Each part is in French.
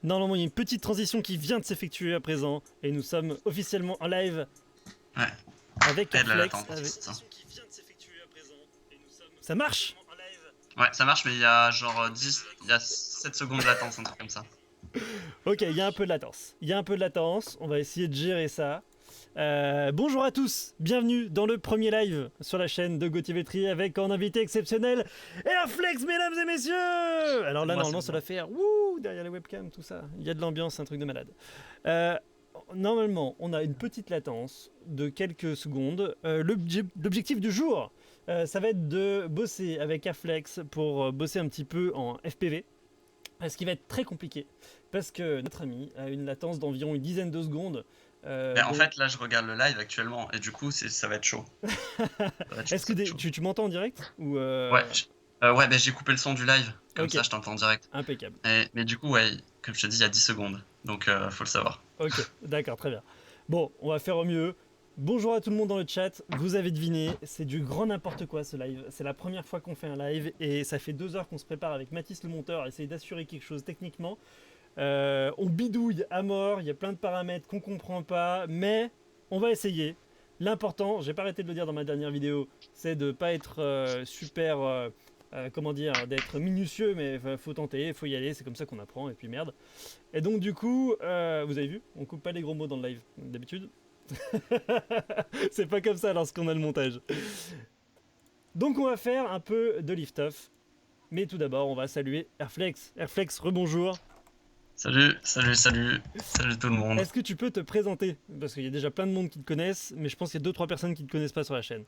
Normalement, il y a une petite transition qui vient de s'effectuer à présent et nous sommes officiellement en live Ouais. avec Il y a de la Flex. latence, c'est ça. Ça marche? Ouais, ça marche, mais il y a genre 7 secondes de latence, un truc comme ça. Ok, il y a un peu de latence. Il y a un peu de latence, on va essayer de gérer ça. Bonjour à tous, bienvenue dans le premier live sur la chaîne de Gauthier avec en invité exceptionnel Airflex, mesdames et messieurs. Alors là, Moi, normalement, c'est ça bon. doit faire wouh derrière les webcams, tout ça. Il y a de l'ambiance, un truc de malade. Euh, Normalement, on a une petite latence de quelques secondes. L'objectif du jour, ça va être de bosser avec Airflex pour bosser un petit peu en FPV. Ce qui va être très compliqué parce que notre ami a une latence d'environ une dizaine de secondes. Mais en fait, là, je regarde le live actuellement, et du coup, ça va être chaud. Est-ce que Ça va être chaud. tu m'entends en direct ou Ouais, ouais, j'ai coupé le son du live, comme Ok, ça, je t'entends en direct. impeccable. Mais du coup, ouais, comme je te dis, il y a 10 secondes, donc faut le savoir. Ok, d'accord, très bien. Bon, on va faire au mieux. Bonjour à tout le monde dans le chat. Vous avez deviné, c'est du grand n'importe quoi ce live. C'est la première fois qu'on fait un live et ça fait 2 heures qu'on se prépare avec Mathis le monteur à essayer d'assurer quelque chose techniquement. On bidouille à mort, il y a plein de paramètres qu'on comprend pas, mais on va essayer. L'important, j'ai pas arrêté de le dire dans ma dernière vidéo, c'est de pas être super, comment dire, d'être minutieux, mais faut tenter, faut y aller, c'est comme ça qu'on apprend, et puis merde. Et donc du coup, vous avez vu, on coupe pas les gros mots dans le live, d'habitude. C'est pas comme ça lorsqu'on a le montage. Donc on va faire un peu de lift-off, mais tout d'abord, on va saluer Airflex. Airflex, rebonjour. Salut tout le monde. Est-ce que tu peux te présenter? Parce qu'il y a déjà plein de monde qui te connaissent, mais je pense qu'il y a 2-3 personnes qui ne te connaissent pas sur la chaîne.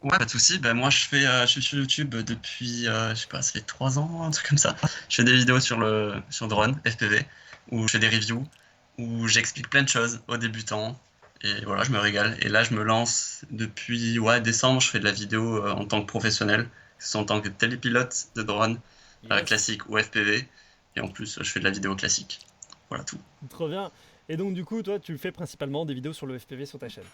Ouais, pas de soucis, moi je suis sur YouTube depuis, je sais pas, ça fait 3 ans, un truc comme ça. Je fais des vidéos sur drone, FPV, où je fais des reviews, où j'explique plein de choses aux débutants, et voilà, je me régale. Et là, je me lance depuis décembre, je fais de la vidéo en tant que professionnel, que ce soit en tant que télépilote de drone, Yes. classique ou FPV, et en plus, je fais de la vidéo classique. Voilà tout. Trop bien. Et donc du coup, toi, tu fais principalement des vidéos sur le FPV sur ta chaîne.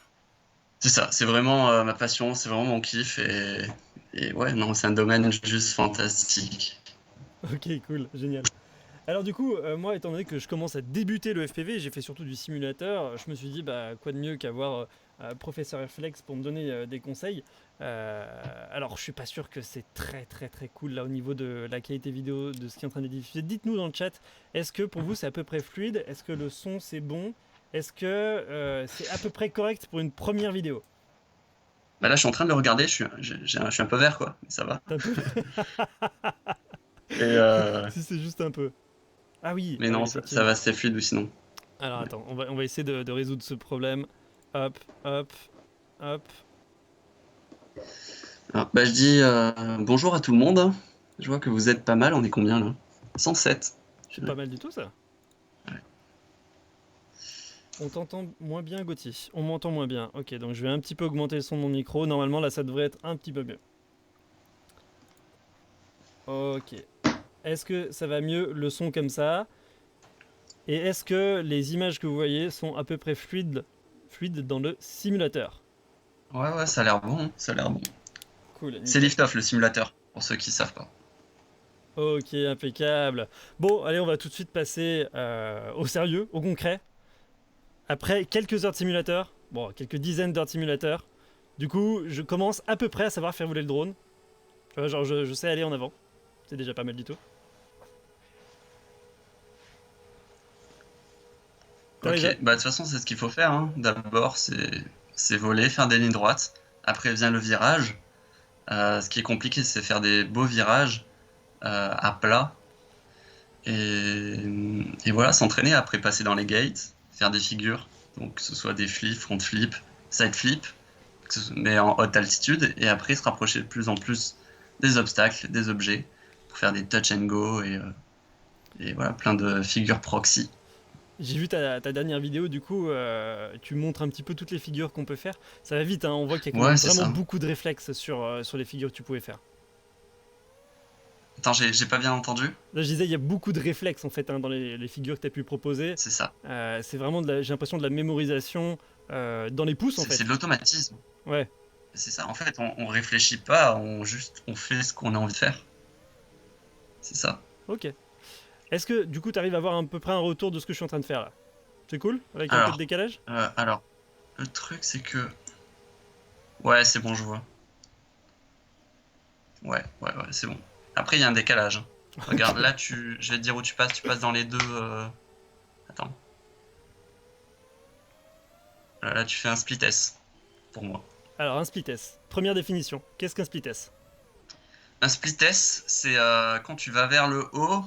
C'est ça, c'est vraiment ma passion, c'est vraiment mon kiff, et ouais, non, c'est un domaine juste fantastique. Ok, cool, génial. Alors du coup, moi, étant donné que je commence à débuter le FPV, j'ai fait surtout du simulateur, je me suis dit, bah, quoi de mieux qu'avoir Professeur Airflex pour me donner des conseils. Alors, je suis pas sûr que c'est très très très cool là au niveau de la qualité vidéo de ce qui est en train de diffuser. Dites-nous dans le chat, est-ce que pour vous c'est à peu près fluide? Est-ce que le son c'est bon? Est-ce que c'est à peu près correct pour une première vidéo? Là, je suis en train de le regarder, je suis un peu vert, quoi, mais ça va. T'as un peu. Et, euh, Si c'est juste un peu. mais Ah oui, non, ça effectivement. va, c'est fluide ou sinon. Alors attends, on va essayer de résoudre ce problème. Hop, hop, hop. Alors, je dis bonjour à tout le monde. Je vois que vous êtes pas mal, on est combien là? 107. C'est pas mal du tout ça. Ouais. On t'entend moins bien, Gauthier. On m'entend moins bien. Ok, donc je vais un petit peu augmenter le son de mon micro. Normalement, là, ça devrait être un petit peu mieux. Ok. Est-ce que ça va mieux le son comme ça? Et est-ce que les images que vous voyez sont à peu près fluides dans le simulateur? Ouais, ça a l'air bon, ça a l'air bon. Cool, C'est nickel. Lift-Off le simulateur, pour ceux qui savent pas. Ok, impeccable. Bon, allez, on va tout de suite passer au sérieux, au concret. Après quelques heures de simulateur, bon, quelques dizaines d'heures de simulateur, du coup, je commence à peu près à savoir faire voler le drone. Tu vois, genre, je sais aller en avant. C'est déjà pas mal du tout. Ok, T'arrives à... de toute façon, c'est ce qu'il faut faire, hein. D'abord, c'est voler, faire des lignes droites. Après vient le virage. Ce qui est compliqué, c'est faire des beaux virages à plat. Et voilà, s'entraîner, après passer dans les gates, faire des figures, donc que ce soit des flips, front flip, side flip, mais en haute altitude, et après se rapprocher de plus en plus des obstacles, des objets, pour faire des touch and go, et voilà, plein de figures proxy. J'ai vu ta dernière vidéo, du coup, tu montres un petit peu toutes les figures qu'on peut faire. Ça va vite, hein, on voit qu'il y a quand Ouais, même c'est vraiment ça. beaucoup de réflexes sur les figures que tu pouvais faire. Attends, j'ai pas bien entendu? Là, je disais, il y a beaucoup de réflexes en fait hein, dans les figures que tu as pu proposer. C'est ça. C'est vraiment, j'ai l'impression, de la mémorisation dans les pouces en C'est fait. de l'automatisme. Ouais, C'est ça. En fait, on réfléchit pas, on fait ce qu'on a envie de faire. C'est ça. ok. Est-ce que du coup tu arrives à avoir à peu près un retour de ce que je suis en train de faire là? C'est cool? Avec un peu de Alors, décalage? alors, le truc c'est que... Ouais, c'est bon, je vois. Ouais, c'est bon. Après, il y a un décalage, hein. Regarde, Ok. là, je vais te dire où tu passes dans les deux... Attends. Là, tu fais un split S, pour moi. Alors un split S. Première définition. Qu'est-ce qu'un split S? Un split S, c'est quand tu vas vers le haut,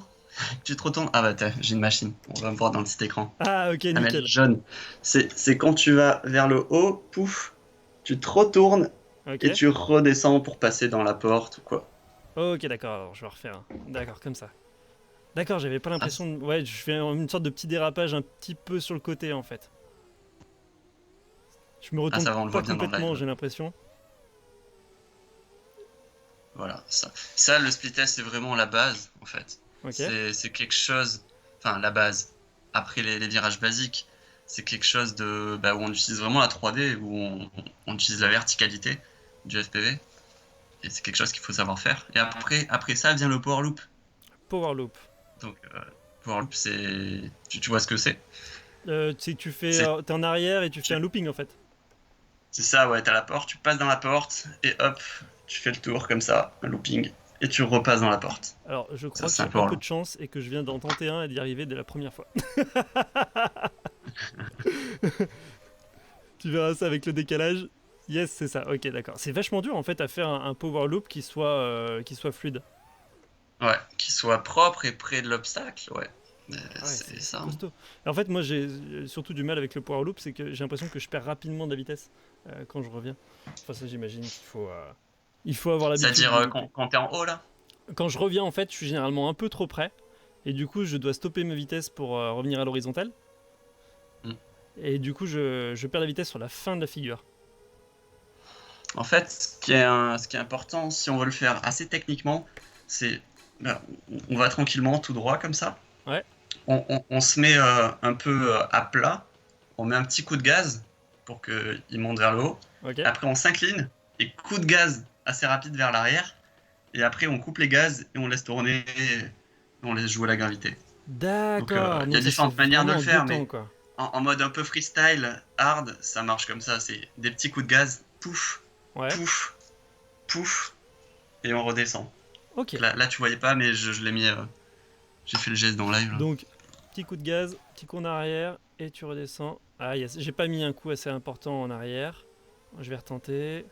tu te retournes... Ah bah, j'ai une machine, on va me voir dans le petit écran. Ah ok, Ah, mais elle est nickel. jaune. C'est quand tu vas vers le haut, pouf, tu te retournes et Ok. tu redescends pour passer dans la porte ou quoi. Ok, d'accord, alors je vais refaire un. D'accord, comme ça. D'accord, j'avais pas Ah, l'impression de... Ouais, je fais une sorte de petit dérapage un petit peu sur le côté en fait. Je me retourne ça va, on le pas voit bien dans le complètement, live. j'ai l'impression. Voilà, ça. Ça, le split test, c'est vraiment la base, en fait. Ok. C'est quelque chose, enfin, la base. Après les virages basiques, c'est quelque chose où on utilise vraiment la 3D, où on utilise la verticalité du FPV. Et c'est quelque chose qu'il faut savoir faire. Et après ça vient le power loop. Power loop. Donc, power loop, tu vois ce que c'est? Tu fais... C'est T'es en arrière et tu fais un tu- looping en fait. c'est ça, ouais, t'as la porte, tu passes dans la porte, et hop, tu fais le tour comme ça, un looping, et tu repasses dans la porte. Alors, je Ça, crois que c'est un j'ai un power peu loop. de chance et que je viens d'en tenter un et d'y arriver dès la première fois. Tu verras ça avec le décalage. Yes, c'est ça. Ok, d'accord. C'est vachement dur en fait à faire un power loop qui soit fluide. Ouais, qu'il soit propre et près de l'obstacle, ouais. Ah ouais, C'est c'est ça, hein. costaud. Et en fait, moi, j'ai surtout du mal avec le power loop, c'est que j'ai l'impression que je perds rapidement de la vitesse quand je reviens. Enfin, ça, j'imagine il faut avoir l'habitude C'est-à-dire de louper. quand t'es en haut, là? Quand je reviens, en fait, je suis généralement un peu trop près, et du coup, je dois stopper ma vitesse pour revenir à l'horizontale. Hmm. Et du coup, je perds la vitesse sur la fin de la figure. En fait, ce qui est important, si on veut le faire assez techniquement, c'est on va tranquillement, tout droit, comme ça. Ouais, On se met un peu à plat, on met un petit coup de gaz pour qu'il monte vers le haut. ok. Après, on s'incline et coup de gaz assez rapide vers l'arrière. Et après, on coupe les gaz et on laisse tourner, et on laisse jouer la gravité. Donc, D'accord, il y a donc ça se fait différentes manières de vraiment le en deux faire, temps, mais quoi. en mode un peu freestyle, hard, ça marche comme ça. C'est des petits coups de gaz, pouf, Ouais, pouf, pouf, et on redescend. ok. Là tu voyais pas, mais je l'ai mis. J'ai fait le geste dans le live, là. Donc, petit coup de gaz, petit coup en arrière, et tu redescends. Ah yes, j'ai pas mis un coup assez important en arrière. Je vais retenter.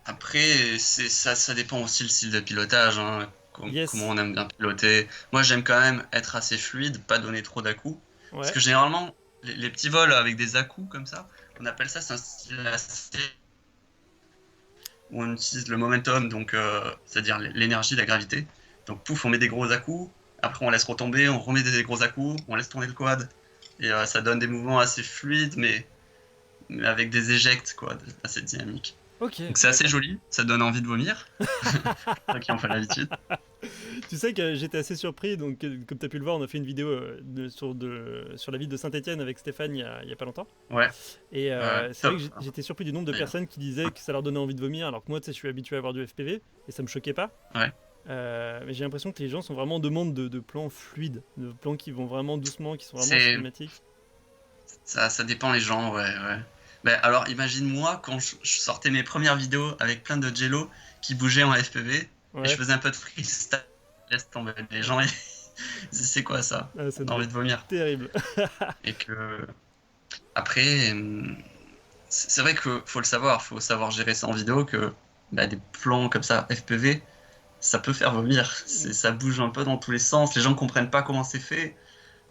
Après, ça dépend aussi le style de pilotage, hein, comment Yes, on aime bien piloter. Moi, j'aime quand même être assez fluide, pas donner trop d'à-coups. Parce ouais, que généralement, les petits vols avec des à-coups comme ça, on appelle ça, c'est un style assez où on utilise le momentum, donc c'est-à-dire l'énergie, la gravité. Donc pouf, on met des gros à-coups, après on laisse retomber, on remet des gros à-coups, on laisse tourner le quad. Et ça donne des mouvements assez fluides, mais avec des éjects, quoi, assez dynamiques. ok, Donc c'est assez d'accord. joli, ça donne envie de vomir, ceux qui en font l'habitude. Tu sais que j'étais assez surpris, donc comme tu as pu le voir, on a fait une vidéo sur la ville de Saint-Etienne avec Stéphane il y a pas longtemps. Ouais, Et c'est vrai top, que j'étais surpris du nombre de d'ailleurs. personnes qui disaient que ça leur donnait envie de vomir, alors que moi, tu sais, je suis habitué à avoir du FPV, et ça me choquait pas. Ouais, Mais j'ai l'impression que les gens sont vraiment en demande de plans fluides, de plans qui vont vraiment doucement, qui sont vraiment c'est cinématiques. ça dépend les gens, ouais. Ben, alors imagine-moi quand je sortais mes premières vidéos avec plein de jello qui bougeaient en FPV et je Ouais, faisais un peu de freestyle, laisse tomber les gens, ils disaient, c'est quoi ça? ça On a devait envie de être vomir. terrible. Et que après, c'est vrai qu'il faut savoir gérer ça en vidéo que des plans comme ça FPV, ça peut faire vomir. Ça bouge un peu dans tous les sens. Les gens comprennent pas comment c'est fait.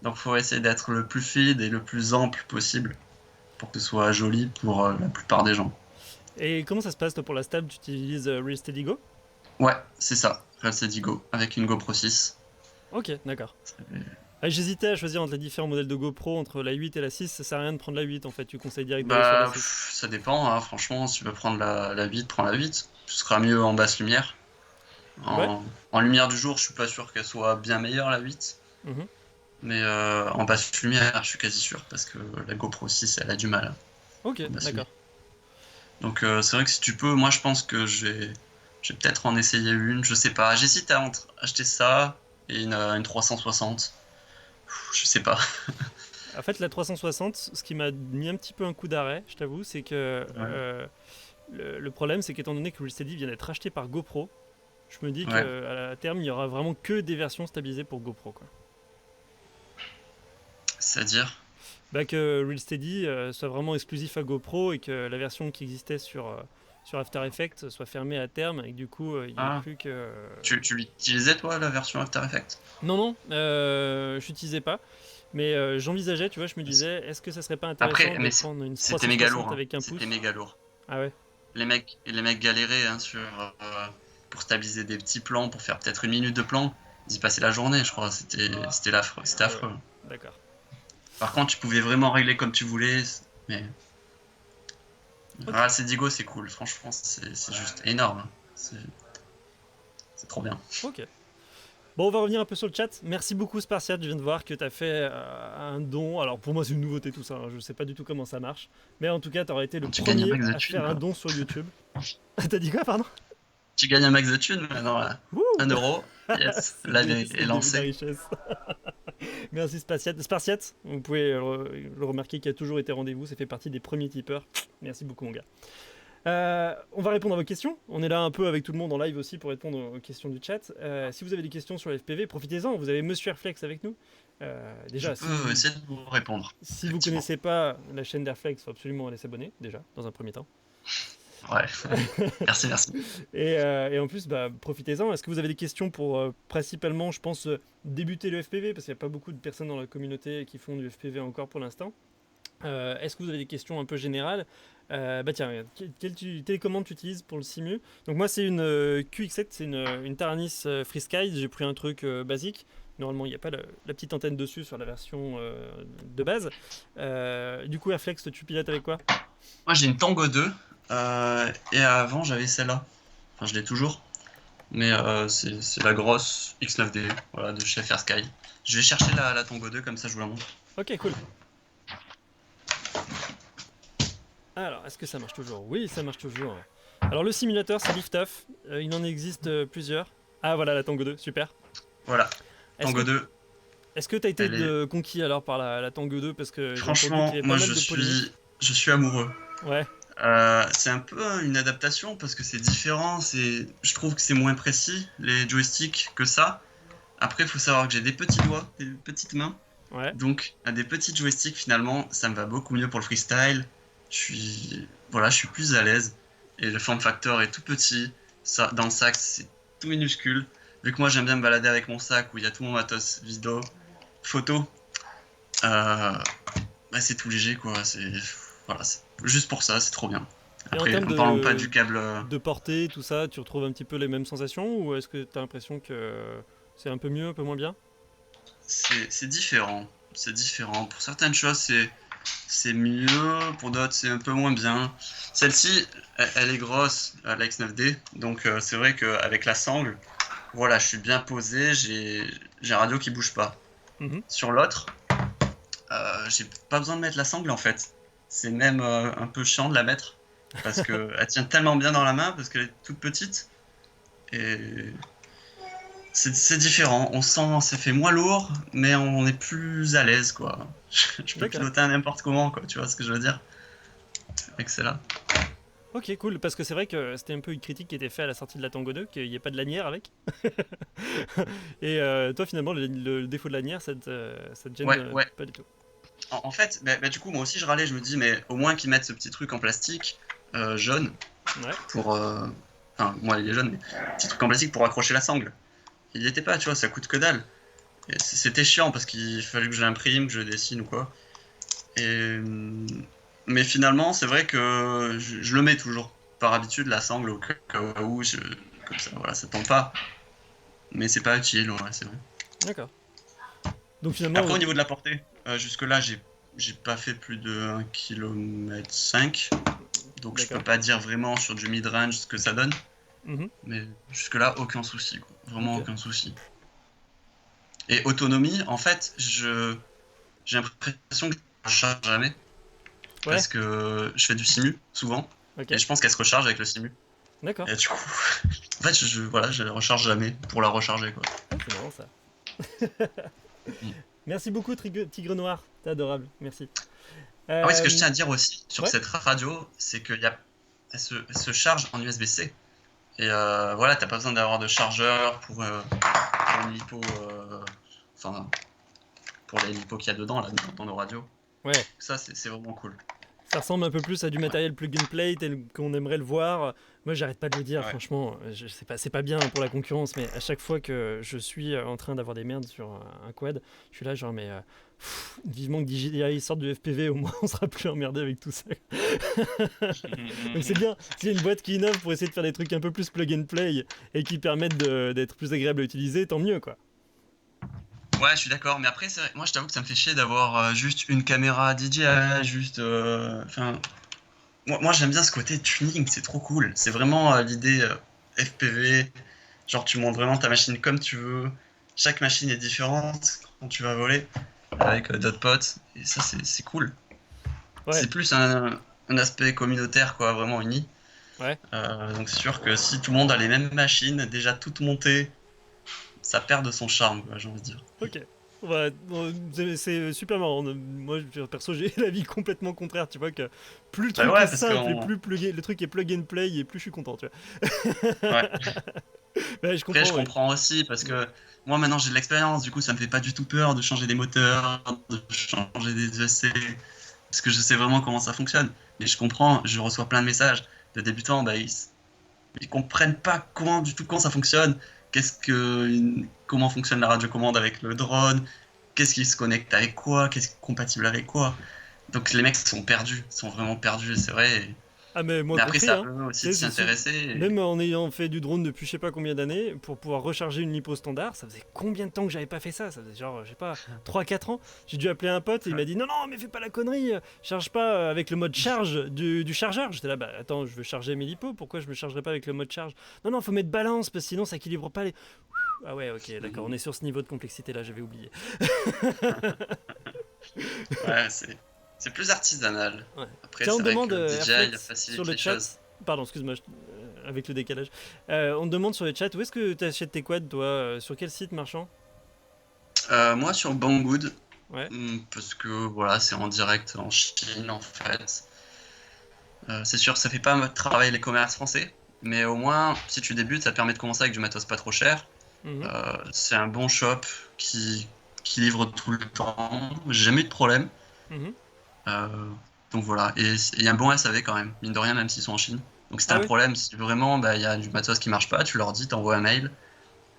Donc faut essayer d'être le plus fluide et le plus ample possible pour que ce soit joli pour la plupart des gens. Et comment ça se passe toi, pour la stab? Tu utilises Real Steady Go? Ouais, c'est ça. Real Go avec une GoPro 6. Ok, d'accord. Ah, j'hésitais à choisir entre les différents modèles de GoPro, entre la 8 et la 6. Ça sert à rien de prendre la 8 en fait, tu conseilles direct d'aller sur la 6. Ça dépend, hein, franchement. Si tu veux prendre la 8, prends la 8. Ce sera mieux en basse lumière. Ouais. En lumière du jour, je suis pas sûr qu'elle soit bien meilleure la 8. Mhm. Mais en basse lumière, je suis quasi sûr parce que la GoPro 6, elle a du mal Ok, en basse lumière. d'accord. Donc c'est vrai que si tu peux, moi je pense que je vais peut-être en essayer une, je sais pas. J'hésite à acheter ça et une 360. Je sais pas. En fait, la 360, ce qui m'a mis un petit peu un coup d'arrêt, je t'avoue, c'est que Ouais. le problème, c'est qu'étant donné que Real Steady vient d'être racheté par GoPro, je me dis Ouais. qu'à terme, il y aura vraiment que des versions stabilisées pour GoPro, quoi. C'est-à-dire. Bah, que Real Steady soit vraiment exclusif à GoPro et que la version qui existait sur After Effects soit fermée à terme et que du coup, il n'y ait Ah. plus que. Tu l'utilisais, toi, la version After Effects? Non, non, je n'utilisais pas. Mais j'envisageais, tu vois, je me disais, est-ce que ça serait pas Après, intéressant de mais prendre une c'était méga lourd, 360 hein. avec un C'était pouce? méga lourd. Ah ouais, Les mecs galéraient, hein, pour stabiliser des petits plans, pour faire peut-être une minute de plan. Ils y passaient la journée, je crois. C'était affreux. C'était ah ouais, affreux. d'accord. Par contre, tu pouvais vraiment régler comme tu voulais. Mais Ok, Rhapsody c'est cool. Franchement, c'est juste énorme, hein. C'est trop bien. ok. Bon, on va revenir un peu sur le chat. Merci beaucoup, Spartiate. Je viens de voir que tu as fait un don. Alors, pour moi, c'est une nouveauté tout ça, hein. Je sais pas du tout comment ça marche. Mais en tout cas, tu aurais été le Tu gagnes un premier max de à thunes, faire un quoi. don sur YouTube. T'as dit quoi, pardon? Tu gagnes un max de thunes maintenant, là. Wouh. 1 euro. Yes. C'est Live c'est est le début de la lancé. richesse. Merci, Spartiate. Spartiate, vous pouvez le remarquer qui a toujours été rendez-vous. Ça fait partie des premiers tipeurs. Merci beaucoup, mon gars. On va répondre à vos questions. On est là un peu avec tout le monde en live aussi pour répondre aux questions du chat. Si vous avez des questions sur le FPV, profitez-en. Vous avez Monsieur Airflex avec nous. Je Déjà, peux essayer de vous répondre. si vous Effectivement. connaissez pas la chaîne d'Airflex, il faut absolument aller s'abonner, déjà, dans un premier temps. Ouais. Merci. Et en plus, bah, profitez-en. Est-ce que vous avez des questions pour principalement, je pense, débuter le FPV? Parce qu'il n'y a pas beaucoup de personnes dans la communauté qui font du FPV encore pour l'instant. Est-ce que vous avez des questions un peu générales? Bah tiens, quelle télécommande tu utilises pour le simu? Donc moi c'est une QX7, c'est une Taranis FreeSky, j'ai pris un truc basique. Normalement il n'y a pas la petite antenne dessus sur la version de base. Du coup Airflex, tu pilotes avec quoi? Moi, j'ai une Tango 2. Et avant, j'avais celle-là. Enfin, je l'ai toujours. Mais c'est la grosse X9D, voilà, de chez Fair Sky. Je vais chercher la Tango 2, comme ça je vous la montre. Ok, cool. Alors, est-ce que ça marche toujours? Oui, ça marche toujours. Alors le simulateur c'est Liftoff, il en existe plusieurs. Ah voilà la Tango 2, super. Voilà, Est-ce que Tango 2, est-ce que t'as été elle est. conquis alors par la Tango 2 parce que j'ai entendu qu'il Franchement, y avait pas moi mal de polémiques. je suis amoureux. Ouais, C'est un peu une adaptation parce que c'est différent. Je trouve que c'est moins précis, les joysticks, que ça. Après, il faut savoir que j'ai des petits doigts, des petites mains. ouais. Donc, à des petits joysticks, finalement, ça me va beaucoup mieux pour le freestyle. Je suis plus à l'aise. Et le form factor est tout petit. Ça, dans le sac, c'est tout minuscule. Vu que moi, j'aime bien me balader avec mon sac où il y a tout mon matos vidéo, photo, bah, c'est tout léger, quoi. Voilà, juste pour ça, c'est trop bien. Et en Après, termes en parlant pas du câble. de portée, tout ça, tu retrouves un petit peu les mêmes sensations ou est-ce que tu as l'impression que c'est un peu mieux, un peu moins bien? C'est différent. C'est différent. Pour certaines choses, c'est mieux. Pour d'autres, c'est un peu moins bien. Celle-ci, elle est grosse, la X9D. Donc, c'est vrai qu'avec la sangle, voilà, je suis bien posé. J'ai un radio qui bouge pas. Mhm. Sur l'autre, j'ai pas besoin de mettre la sangle en fait. C'est même un peu chiant de la mettre. Parce qu'elle tient tellement bien dans la main, parce qu'elle est toute petite. Et c'est différent, on sent, ça fait moins lourd, mais on est plus à l'aise, quoi. Je peux D'accord. piloter à n'importe comment, quoi, tu vois ce que je veux dire? Excellent. Ok, cool, parce que c'est vrai que c'était un peu une critique qui était faite à la sortie de la Tango 2, qu'il n'y ait pas de lanière avec. Et toi, finalement, le défaut de lanière, ça te gêne Ouais. pas du tout. En fait, du coup, moi aussi, je râlais, je me dis, mais au moins qu'ils mettent ce petit truc en plastique, jaune, Ouais, pour... Enfin, moi, il est jaune, mais petit truc en plastique pour accrocher la sangle. Il n'y était pas, tu vois, ça coûte que dalle. Et c'était chiant, parce qu'il fallait que je l'imprime, que je dessine ou quoi. Et... Mais finalement, c'est vrai que je le mets toujours. Par habitude, la sangle, au cas où, comme ça, voilà, ça tombe pas. Mais c'est pas utile, ouais, c'est vrai. d'accord. Donc finalement, Après, au niveau de la portée, jusque-là, j'ai pas fait plus de 1,5 km. Donc je peux d'accord. pas dire vraiment sur du mid-range ce que ça donne. Mhm. Mais jusque-là, aucun souci, quoi. Vraiment Ok. aucun souci. Et autonomie, en fait, j'ai l'impression que je ne recharge jamais. Ouais, Parce que je fais du simu, souvent. ok. Et je pense qu'elle se recharge avec le simu. D'accord. Et du coup, en fait, voilà, je la recharge jamais pour la recharger, quoi. Ah, c'est marrant ça. Mm. Merci beaucoup, Tigre Noir. T'es adorable. Merci. Ah oui, ce que je Euh, tiens à dire aussi sur ouais. cette radio, c'est elle se charge en USB-C. Et voilà, t'as pas besoin d'avoir de chargeur pour une lipo, enfin, pour les lipos qu'il y a dedans, là, dans nos radios. Ouais. Ça, c'est vraiment cool. Ça ressemble un peu plus à du Ouais. matériel plug and play tel qu'on aimerait le voir. Moi, j'arrête pas de le dire, Ouais. franchement. C'est pas bien pour la concurrence, mais à chaque fois que je suis en train d'avoir des merdes sur un quad, je suis là, genre, mais vivement que DJI sorte du FPV, au moins on sera plus emmerdé avec tout ça. Donc c'est bien, s'il y a une boîte qui innove pour essayer de faire des trucs un peu plus plug and play et qui permettent d'être plus agréables à utiliser, tant mieux quoi. Ouais, je suis d'accord, mais après, c'est vrai, moi je t'avoue que ça me fait chier d'avoir juste une caméra DJI, juste. Enfin, moi j'aime bien ce côté tuning, c'est trop cool. C'est vraiment l'idée FPV. Genre, tu montes vraiment ta machine comme tu veux. Chaque machine est différente quand tu vas voler avec d'autres potes. Et ça, c'est cool. Ouais, C'est plus un aspect communautaire, quoi, vraiment uni. ouais, Donc, c'est sûr que si tout le monde a les mêmes machines, déjà toutes montées, ça perd de son charme, quoi, j'ai envie de dire. ok. Ouais, bon, c'est super marrant. Moi, perso, j'ai l'avis complètement contraire. Tu vois que plus le Bah truc est ouais, parce que. simple et plus le truc est plug and play et plus je suis content. Tu vois. Ouais. Ouais, je Après, comprends. je Ouais. comprends aussi parce que moi maintenant j'ai de l'expérience, du coup ça me fait pas du tout peur de changer des moteurs, de changer des ESC, parce que je sais vraiment comment ça fonctionne. Mais je comprends, je reçois plein de messages de débutants, bah, ils comprennent pas comment ça fonctionne, comment fonctionne la radiocommande avec le drone, qu'est-ce qui se connecte avec quoi, qu'est-ce qui est compatible avec quoi. Donc les mecs sont perdus, sont vraiment perdus, c'est vrai. Ah mais moi Mais après, c'est compris à hein. eux aussi Tu de sais, s'y intéresser. même en ayant fait du drone depuis je sais pas combien d'années, pour pouvoir recharger une lipo standard, ça faisait combien de temps que j'avais pas fait ça? Ça faisait genre, je sais pas, 3 4 ans. J'ai dû appeler un pote et il m'a dit non, non, mais fais pas la connerie, charge pas avec le mode charge du chargeur. J'étais là, bah attends, je veux charger mes lipos, pourquoi je me chargerais pas avec le mode charge? Non, non, faut mettre balance parce que sinon ça équilibre pas les. Ah ouais, ok, d'accord, on est sur ce niveau de complexité là, j'avais oublié. Ouais, c'est plus artisanal. Ouais. Après, Tiens, on c'est vrai demande que DJI Airflex sur facilite le les choses. chat. Pardon, excuse-moi, avec le décalage. On te demande sur le chat où est-ce que tu achètes tes quads, toi sur quel site marchand? Moi, sur Banggood, Ouais. parce que voilà, c'est en direct en Chine en fait. C'est sûr, ça fait pas travailler les commerces français, mais au moins, si tu débutes, ça te permet de commencer avec du matos pas trop cher. Mhm, C'est un bon shop qui, qui livre tout le temps. J'ai jamais eu de problème. mhm. Euh, donc voilà, et il y a un bon SAV quand même, mine de rien, même s'ils sont en Chine. Donc si t'as Ah un oui. problème, si vraiment bah, il y a du matos qui marche pas, tu leur dis, t'envoies un mail,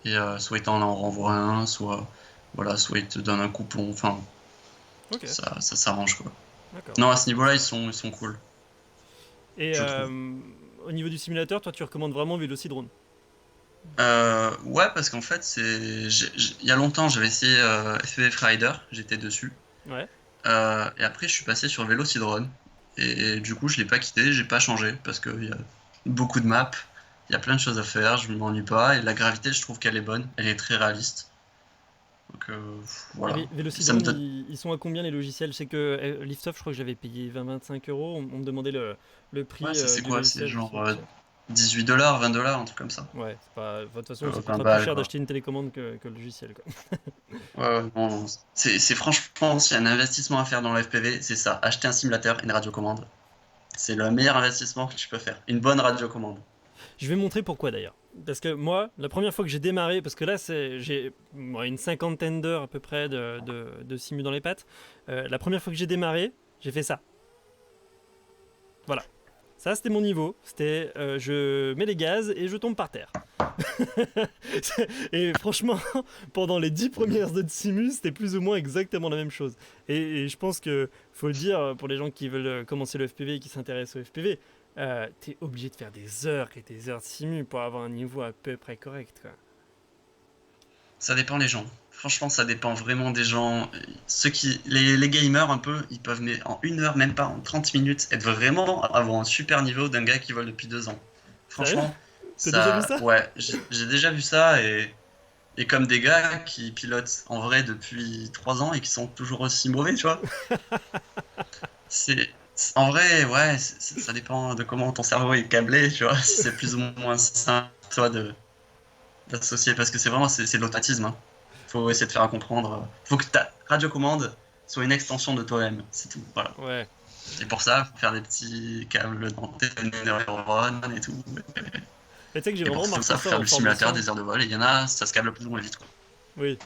et soit ils t'en renvoient un, soit ils te donnent un coupon, enfin Ok, ça s'arrange quoi. d'accord. Non, à ce niveau-là, ils sont cool, Et je trouve. au niveau du simulateur, toi, tu recommandes vraiment Velocidrone? Ouais, parce qu'en fait, il y a longtemps, j'avais essayé FPV Rider, j'étais dessus. Ouais. Et après, je suis passé sur Velocidrone. Et du coup, je l'ai pas quitté, j'ai pas changé parce qu'il y a beaucoup de maps, il y a plein de choses à faire, je m'ennuie pas. Et la gravité, je trouve qu'elle est bonne, elle est très réaliste. Donc Et voilà. Ça me Velocidrone, donne. ils sont à combien les logiciels? Je sais que Liftoff, je crois que j'avais payé 20-25 euros. On me demandait le Ouais, prix ça c'est du quoi? C'est logiciel sur genre le chat. $18, $20, un truc comme ça. Ouais, c'est pas. De toute façon, ça 20 coûtera plus balles, cher quoi. d'acheter une télécommande que le logiciel, quoi. Ouais, ouais, non, c'est franchement, s'il y a un investissement à faire dans le FPV, c'est ça. Acheter un simulateur et une radiocommande. C'est le meilleur investissement que tu peux faire. Une bonne radiocommande. Je vais montrer pourquoi d'ailleurs. Parce que moi, la première fois que j'ai démarré, parce que là, j'ai une cinquantaine d'heures à peu près de simu dans les pattes. La première fois que j'ai démarré, j'ai fait ça. Voilà. Ça, c'était mon niveau. C'était je mets les gaz et je tombe par terre. Et franchement, pendant les 10 premières heures de simu, c'était plus ou moins exactement la même chose. Et je pense que, faut le dire, pour les gens qui veulent commencer le FPV et qui s'intéressent au FPV, t'es obligé de faire des heures et des heures de simu pour avoir un niveau à peu près correct, quoi. Ça dépend les gens. Franchement, ça dépend vraiment des gens. Les gamers un peu, ils peuvent en 1 heure, même pas en 30 minutes, être vraiment avoir un super niveau d'un gars qui vole depuis 2 ans. Sérieux? Franchement, T'as déjà vu ça, ça? ouais, j'ai déjà vu ça et comme des gars qui pilotent en vrai depuis 3 ans et qui sont toujours aussi mauvais, tu vois. En vrai, ouais, ça dépend de comment ton cerveau est câblé, tu vois. Si c'est plus ou moins simple, toi, d'associer, parce que c'est vraiment, c'est de l'automatisme, hein. Faut essayer de faire comprendre. Faut que ta radiocommande soit une extension de toi-même. C'est tout. Voilà. Ouais. Et pour ça, faut faire des petits câbles dans tes neurones et tout. Mais tu sais que j'ai Et vraiment pour tout remarqué ça, faut ça faire en du simulateur, formation. des aires de vol. Et il y en a, ça se câble plus ou moins vite, quoi. Oui.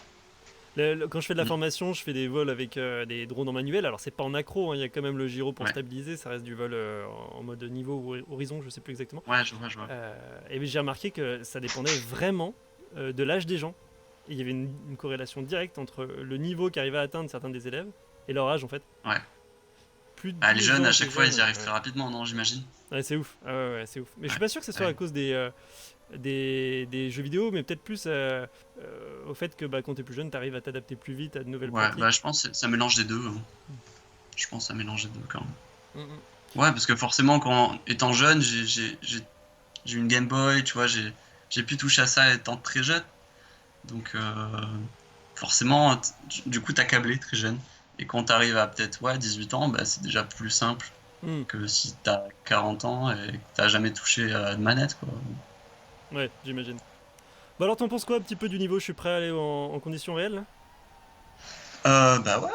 Quand je fais de la Mm. formation, je fais des vols avec des drones en manuel. Alors c'est pas en accro, hein, il y a quand même le gyro pour Ouais, stabiliser. Ça reste du vol en mode niveau ou horizon, je sais plus exactement. ouais, je vois, je vois. Et j'ai remarqué que ça dépendait vraiment de l'âge des gens. Et il y avait une corrélation directe entre le niveau qu'arrivaient à atteindre certains des élèves et leur âge en fait. Ouais. Plus Ah, les les jeunes, gens à étaient chaque fois, jeunes. ils y arrivent Ouais, très rapidement, non, j'imagine. ouais c'est ouf. Ah ouais, ouais, c'est ouf. Mais je suis Ouais, pas sûr que ce soit à ouais. cause des jeux vidéo, mais peut-être plus au fait que bah, quand t'es plus jeune, t'arrives à t'adapter plus vite à de nouvelles Ouais, bah, pratiques. je pense que ça mélange les deux, hein. Je pense que ça mélange les deux, quand même. Mm, mm. Ouais, parce que forcément, quand étant jeune, j'ai une Game Boy, tu vois, j'ai pu toucher à ça étant très jeune. Donc, forcément, du coup, t'as câblé très jeune. Et quand t'arrives à peut-être 18 ans, bah, c'est déjà plus simple Mm. que si t'as 40 ans et que t'as jamais touché à de manette, quoi. Ouais, j'imagine. Bah alors t'en penses quoi un petit peu du niveau? Je suis prêt à aller en conditions réelles là. Bah ouais.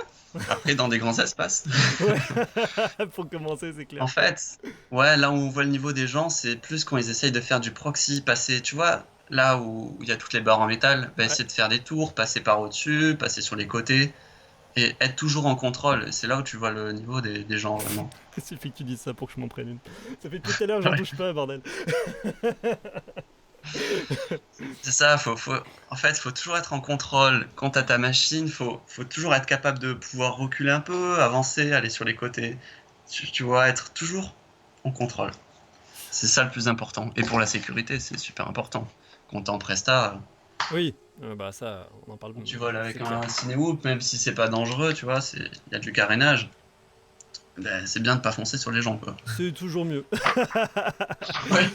Après, dans des grands espaces. Ouais, pour commencer, c'est En clair. fait, ouais, là où on voit le niveau des gens, c'est plus quand ils essayent de faire du proxy, passer, tu vois, là où il y a toutes les barres en métal, bah, Ouais, essayer de faire des tours, passer par au-dessus, passer sur les côtés, et être toujours en contrôle. C'est là où tu vois le niveau des gens, vraiment. il suffit que tu dises ça pour que je m'en prenne une. Ça fait depuis tout à l'heure, j'en Ouais. touche pas, bordel. C'est ça, en fait, faut toujours être en contrôle. Quand t'as ta machine, faut toujours être capable de pouvoir reculer un peu, avancer, aller sur les côtés. Tu vois, être toujours en contrôle. C'est ça le plus important. Et pour la sécurité, c'est super important. Quand t'es en presta, Oui, bah ça, on en parle, quand tu voles c'est avec clair. un cinéwoop, même si c'est pas dangereux, tu vois, il y a du carénage, ben, c'est bien de pas foncer sur les gens, quoi. C'est toujours mieux. Ouais,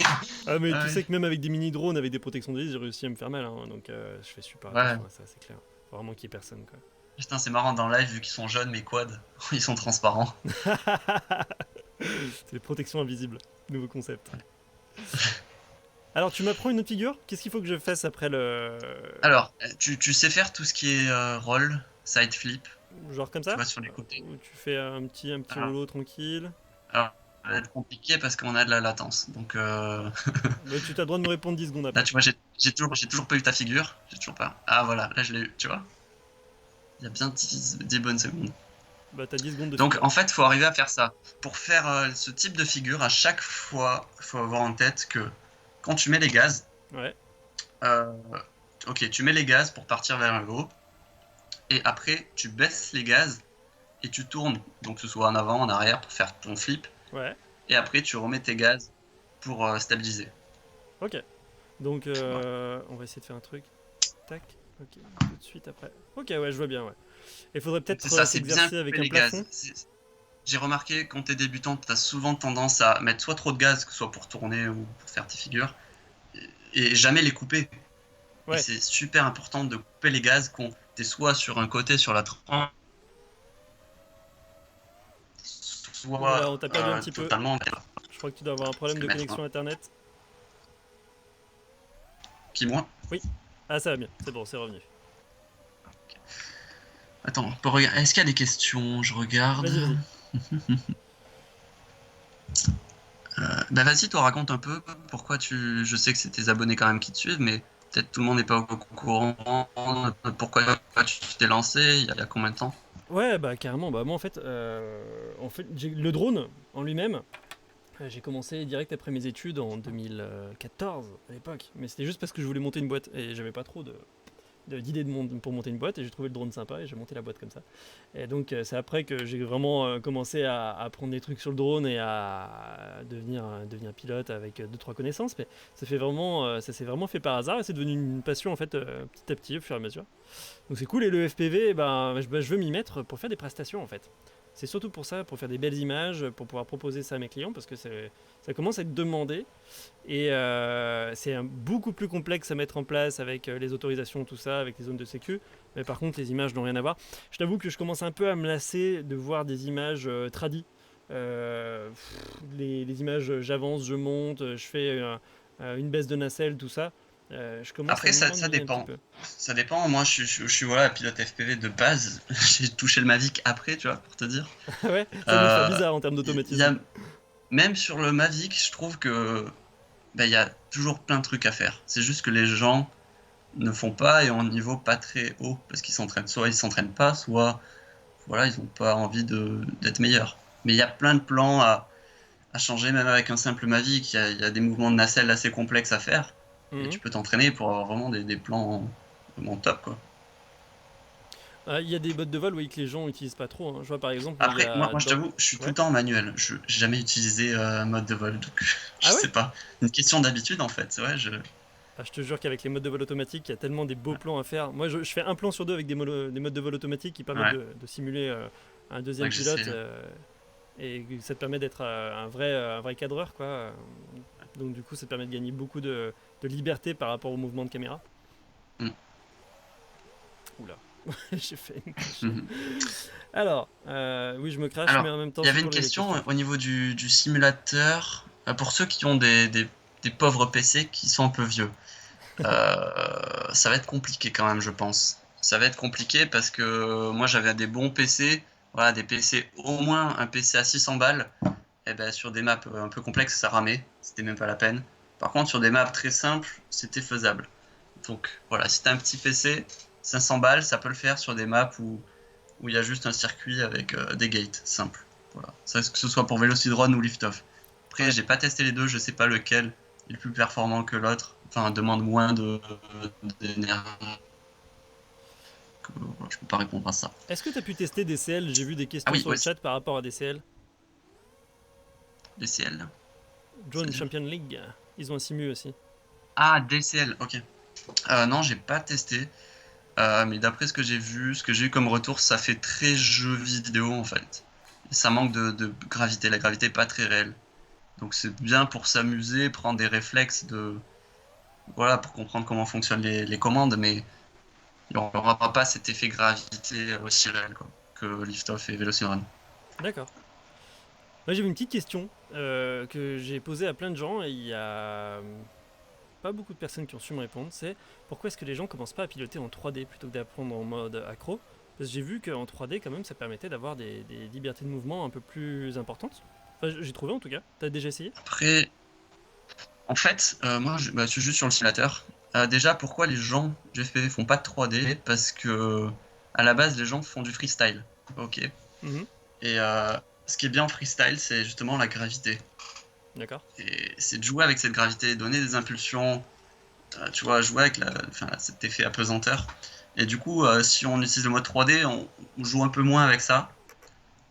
Ah mais tu ouais, sais que même avec des mini-drones, avec des protections de vis, j'ai réussi à me faire mal, hein, donc je fais super ouais. attention à ça, c'est clair. Faut vraiment qu'il y ait personne, quoi. Putain, c'est marrant dans le live, vu qu'ils sont jeunes, mes quads, ils sont transparents. C'est les protections invisibles, nouveau concept. Alors tu m'apprends une autre figure? Qu'est-ce qu'il faut que je fasse après le... Alors, tu sais faire tout ce qui est roll, side flip, Genre comme tu ça? vois, sur les côtés. Où tu fais un petit Alors, rouleau tranquille? alors, ça va être compliqué parce qu'on a de la latence. Donc Bah, tu as le droit de me répondre 10 secondes là, après. tu vois, j'ai toujours pas eu ta figure. J'ai toujours pas. Ah voilà, là je l'ai eu, tu vois. Il y a bien 10 bonnes secondes. Bah t'as 10 secondes de Donc figure. en fait, faut arriver à faire ça. Pour faire ce type de figure, à chaque fois, faut avoir en tête que quand tu mets les gaz, Ouais, euh, ok, tu mets les gaz pour partir vers le haut, et après tu baisses les gaz et tu tournes, donc que ce soit en avant, en arrière pour faire ton flip, ouais, et après tu remets tes gaz pour stabiliser. ok. Donc Voilà. on va essayer de faire un truc. Tac, ok, tout de suite après. Ok, ouais, je vois bien, ouais. Il faudrait Donc c'est peut-être ça, c'est bien s'exercer avec couper un les gaz. plafond. J'ai remarqué quand t'es débutant, t'as souvent tendance à mettre soit trop de gaz, que ce soit pour tourner ou pour faire tes figures, et jamais les couper. Et Ouais, c'est super important de couper les gaz quand tu es soit sur un côté sur la tranche, oulala, on soit t'a perdu un petit peu. totalement. Je crois que tu dois avoir un Parce problème que de maintenant, connexion internet. qui moi Oui. Ah, ça va bien, c'est bon, c'est revenu. Attends, est-ce qu'il y a des questions? Je regarde. Vas-y, vas-y. Bah vas-y, toi raconte un peu pourquoi tu. Je sais que c'est tes abonnés quand même qui te suivent, mais peut-être tout le monde n'est pas au courant. Pourquoi tu t'es lancé? Il y a combien de temps? Ouais, bah carrément. Bah moi en fait le drone en lui-même, j'ai commencé direct après mes études en 2014 à l'époque. Mais c'était juste parce que je voulais monter une boîte et j'avais pas trop d'idées pour monter une boîte et j'ai trouvé le drone sympa et j'ai monté la boîte comme ça. Et donc c'est après que j'ai vraiment commencé à apprendre des trucs sur le drone et à devenir pilote avec deux trois connaissances. Mais ça s'est vraiment fait par hasard et c'est devenu une passion en fait petit à petit au fur et à mesure. Donc c'est cool et le FPV, je veux m'y mettre pour faire des prestations en fait. C'est surtout pour ça, pour faire des belles images, pour pouvoir proposer ça à mes clients parce que ça commence à être demandé et c'est beaucoup plus complexe à mettre en place avec les autorisations, tout ça, avec les zones de sécu. Mais par contre, les images n'ont rien à voir. Je t'avoue que je commence un peu à me lasser de voir des images tradies. Les images, j'avance, je monte, je fais une baisse de nacelle, tout ça. Je commence Après, à ça m'ennuyer un dépend. petit peu. Ça dépend. Moi, je suis voilà, pilote FPV de base. J'ai touché le Mavic après, tu vois, pour te dire. Ouais, ça doit faire Euh, bizarre en termes il y a, d'automatisme. même sur le Mavic, je trouve que il y a toujours plein de trucs à faire. C'est juste que les gens ne font pas et ont un niveau pas très haut parce qu'ils s'entraînent. Soit ils s'entraînent pas, soit voilà, ils n'ont pas envie d'être meilleurs. Mais il y a plein de plans à changer, même avec un simple Mavic. Il y a des mouvements de nacelle assez complexes à faire. Et Mhm. tu peux t'entraîner pour avoir vraiment des plans vraiment top, quoi. Il y a des modes de vol oui, que les gens n'utilisent pas trop. Hein. Je vois par exemple, il y Après, a je t'avoue, je suis tout Ouais. le temps en manuel. Je n'ai jamais utilisé un mode de vol, donc je Ah ouais. sais pas. Une question d'habitude, en fait. Ouais, Ah, je te jure qu'avec les modes de vol automatiques, il y a tellement des beaux plans à faire. Moi, je fais un plan sur deux avec des modes de vol automatiques qui permettent ouais, de simuler un faudrait deuxième que pilote. j'essaie. Et ça te permet d'être un vrai cadreur, quoi. Donc, du coup, ça te permet de gagner beaucoup de liberté par rapport au mouvement de caméra. Mm. Oula, j'ai fait une cracher. Mhm. Alors, oui, je me crache, mais Alors, en même temps, il y c'est avait pour une les question questions. au niveau du simulateur. Pour ceux qui ont des pauvres PC qui sont un peu vieux, ça va être compliqué quand même, je pense. Ça va être compliqué parce que moi j'avais des bons PC, voilà, des PC, au moins un PC à 600 balles. Et ben, sur des maps un peu complexes, ça ramait, c'était même pas la peine. Par contre, sur des maps très simples, c'était faisable. Donc voilà, si t'as un petit PC, 500 balles, ça peut le faire sur des maps où il y a juste un circuit avec des gates simples. Voilà. Ça, que ce soit pour Velocidrone ou Liftoff. Après, Ouais. j'ai pas testé les deux, je sais pas lequel est le plus performant que l'autre. Enfin, demande moins d'énergie. Voilà, je peux pas répondre à ça. Est-ce que tu as pu tester DCL? J'ai vu des Ah questions oui, sur le ouais, chat par rapport à DCL. DCL, Drone c'est-à-dire. Champion League, ils ont un simu aussi. Ah, DCL, ok. Non, j'ai pas testé. Mais d'après ce que j'ai vu, ce que j'ai eu comme retour, ça fait très jeu vidéo en fait. Ça manque de gravité. La gravité est pas très réelle. Donc c'est bien pour s'amuser, prendre des réflexes voilà, pour comprendre comment fonctionnent les commandes, mais il n'y aura pas cet effet gravité aussi réel quoi, que Liftoff et Velocirun. D'accord. Moi j'avais une petite question que j'ai posée à plein de gens et il y a pas beaucoup de personnes qui ont su me répondre. C'est pourquoi est-ce que les gens commencent pas à piloter en 3D plutôt que d'apprendre en mode accro? Parce que j'ai vu qu'en 3D quand même ça permettait d'avoir des libertés de mouvement un peu plus importantes. Enfin j'ai trouvé en tout cas. T'as déjà essayé? Après, en fait, moi je suis juste sur le simulateur. Déjà, pourquoi les gens du FPV font pas de 3D? Parce que à la base, les gens font du freestyle. Ok. Mhm. Et ce qui est bien en freestyle, c'est justement la gravité. D'accord. Et c'est de jouer avec cette gravité, donner des impulsions, tu vois, jouer avec cet effet apesanteur. Et du coup, si on utilise le mode 3D, on joue un peu moins avec ça.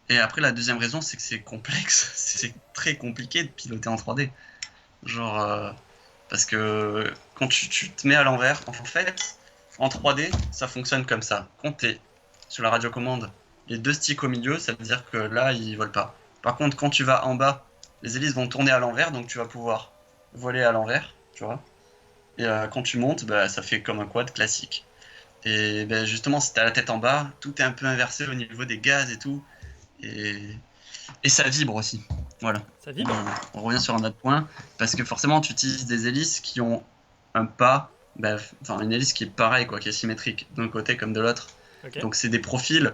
Et après, la deuxième raison, c'est que c'est complexe. C'est très compliqué de piloter en 3D. Genre, parce que quand tu te mets à l'envers, en fait, en 3D, ça fonctionne comme ça. Quand tu es sur la radiocommande, les deux sticks au milieu, ça veut dire que là, ils volent pas. Par contre, quand tu vas en bas, les hélices vont tourner à l'envers, donc tu vas pouvoir voler à l'envers, tu vois. Et quand tu montes, bah, ça fait comme un quad classique. Et ben, justement, si tu as la tête en bas, tout est un peu inversé au niveau des gaz et tout. Et, et ça vibre aussi. Voilà. Ça vibre? On revient sur un autre point, parce que forcément, tu utilises des hélices qui ont un pas, bah, enfin une hélice qui est pareille, quoi, qui est symétrique d'un côté comme de l'autre. Ok. Donc c'est des profils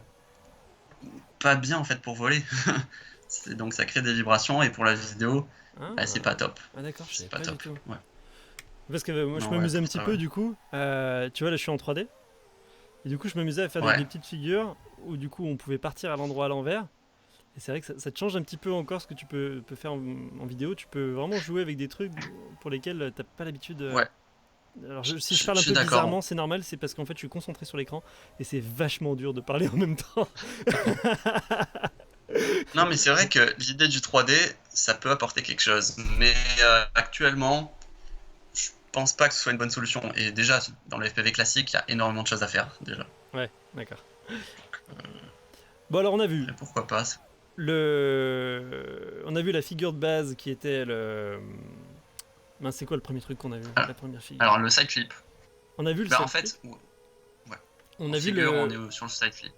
pas bien en fait pour voler. Donc ça crée des vibrations et pour la vidéo, bah, c'est pas Ah, top. ah d'accord, je savais C'est pas pas du top. tout. Ouais. Parce que moi je Non, ouais, m'amusais un pour petit ça, peu ouais. du coup. Tu vois là je suis en 3D. Et du coup je m'amusais à faire des Ouais. petites figures où du coup on pouvait partir à l'endroit à l'envers. Et c'est vrai que ça te change un petit peu encore ce que tu peux faire en vidéo. Tu peux vraiment jouer avec des trucs pour lesquels t'as pas l'habitude. Ouais. Alors si je Je parle un suis peu d'accord. bizarrement, c'est normal, c'est parce qu'en fait je suis concentré sur l'écran et c'est vachement dur de parler en même temps. Non, mais c'est vrai que l'idée du 3D, ça peut apporter quelque chose. Mais actuellement, je pense pas que ce soit une bonne solution. Et déjà, dans le FPV classique, il y a énormément de choses à faire, déjà. Ouais, d'accord. Bon alors on a vu Après, pourquoi pas? on a vu la figure de base qui était le. Mince, c'est quoi le premier truc qu'on a vu? Alors, La première figure. alors, le side flip. On a vu le Bah, en side flip. fait, ouais, On en a vu figure, on le. est sur le side flip.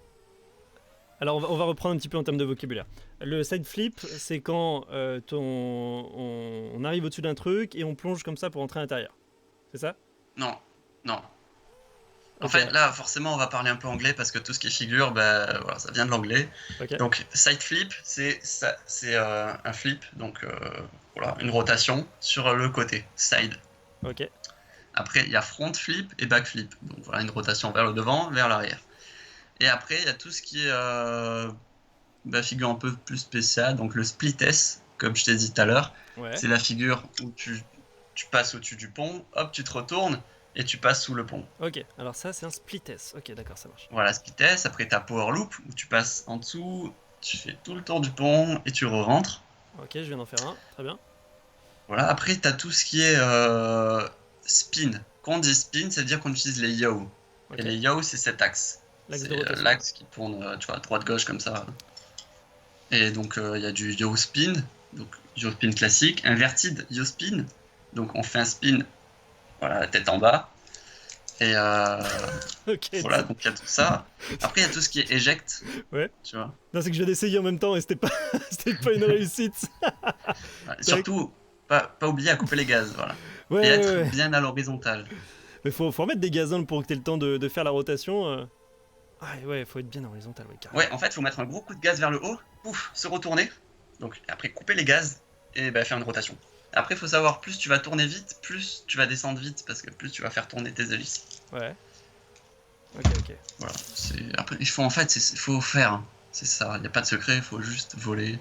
Alors on va reprendre un petit peu en termes de vocabulaire. Le side flip, c'est quand on arrive au-dessus d'un truc et on plonge comme ça pour entrer à l'intérieur. C'est ça? Non, non. En Ok, fait, là, forcément, on va parler un peu anglais parce que tout ce qui est figure, bah, voilà, ça vient de l'anglais. ok, Donc, side flip, c'est un flip, donc voilà, une rotation sur le côté, side. ok, Après, il y a front flip et back flip. Donc, voilà, une rotation vers le devant, vers l'arrière. Et après, il y a tout ce qui est bah, figure un peu plus spéciale. Donc, le split S, comme je t'ai dit tout à l'heure, ouais, c'est la figure où tu passes au-dessus du pont, hop, tu te retournes et tu passes sous le pont. ok. Alors ça, c'est un split S. Ok, d'accord, ça marche. Voilà, split S. Après, tu as power loop où tu passes en dessous, tu fais tout le tour du pont et tu re-rentres. Ok, je viens d'en faire un, très bien. Voilà, après, tu as tout ce qui est spin. Quand on dit spin, c'est-à-dire qu'on utilise les yaw. Et Ok, les yaw, c'est cet axe. l'axe C'est de rotation, ouais. l'axe qui tourne, tu vois, droite-gauche comme ça. Et donc, il y a du yaw spin, donc yaw spin classique, inverted yaw spin. Donc, on fait un spin, voilà, la tête en bas. Et Ok, voilà, donc il y a tout ça. Après, il y a tout ce qui est eject, ouais. tu vois. Non, c'est que je viens d'essayer en même temps et c'était pas, c'était pas une réussite. Ouais, Tac. surtout, pas oublier à couper les gaz, voilà. Ouais, Et ouais, être ouais. bien à l'horizontale. Mais faut remettre des gazons pour que t'aies le temps de faire la rotation. Ah, ouais, faut être bien horizontal, ouais, Ouais, carrément. en fait, il faut mettre un gros coup de gaz vers le haut, pouf, se retourner. Donc, après, couper les gaz et bah, faire une rotation. Après, il faut savoir, plus tu vas tourner vite, plus tu vas descendre vite, parce que plus tu vas faire tourner tes hélices. Ouais, ok, ok. Voilà. Après, il faut en fait, faut faire. Hein. C'est ça. Il n'y a pas de secret. Il faut juste voler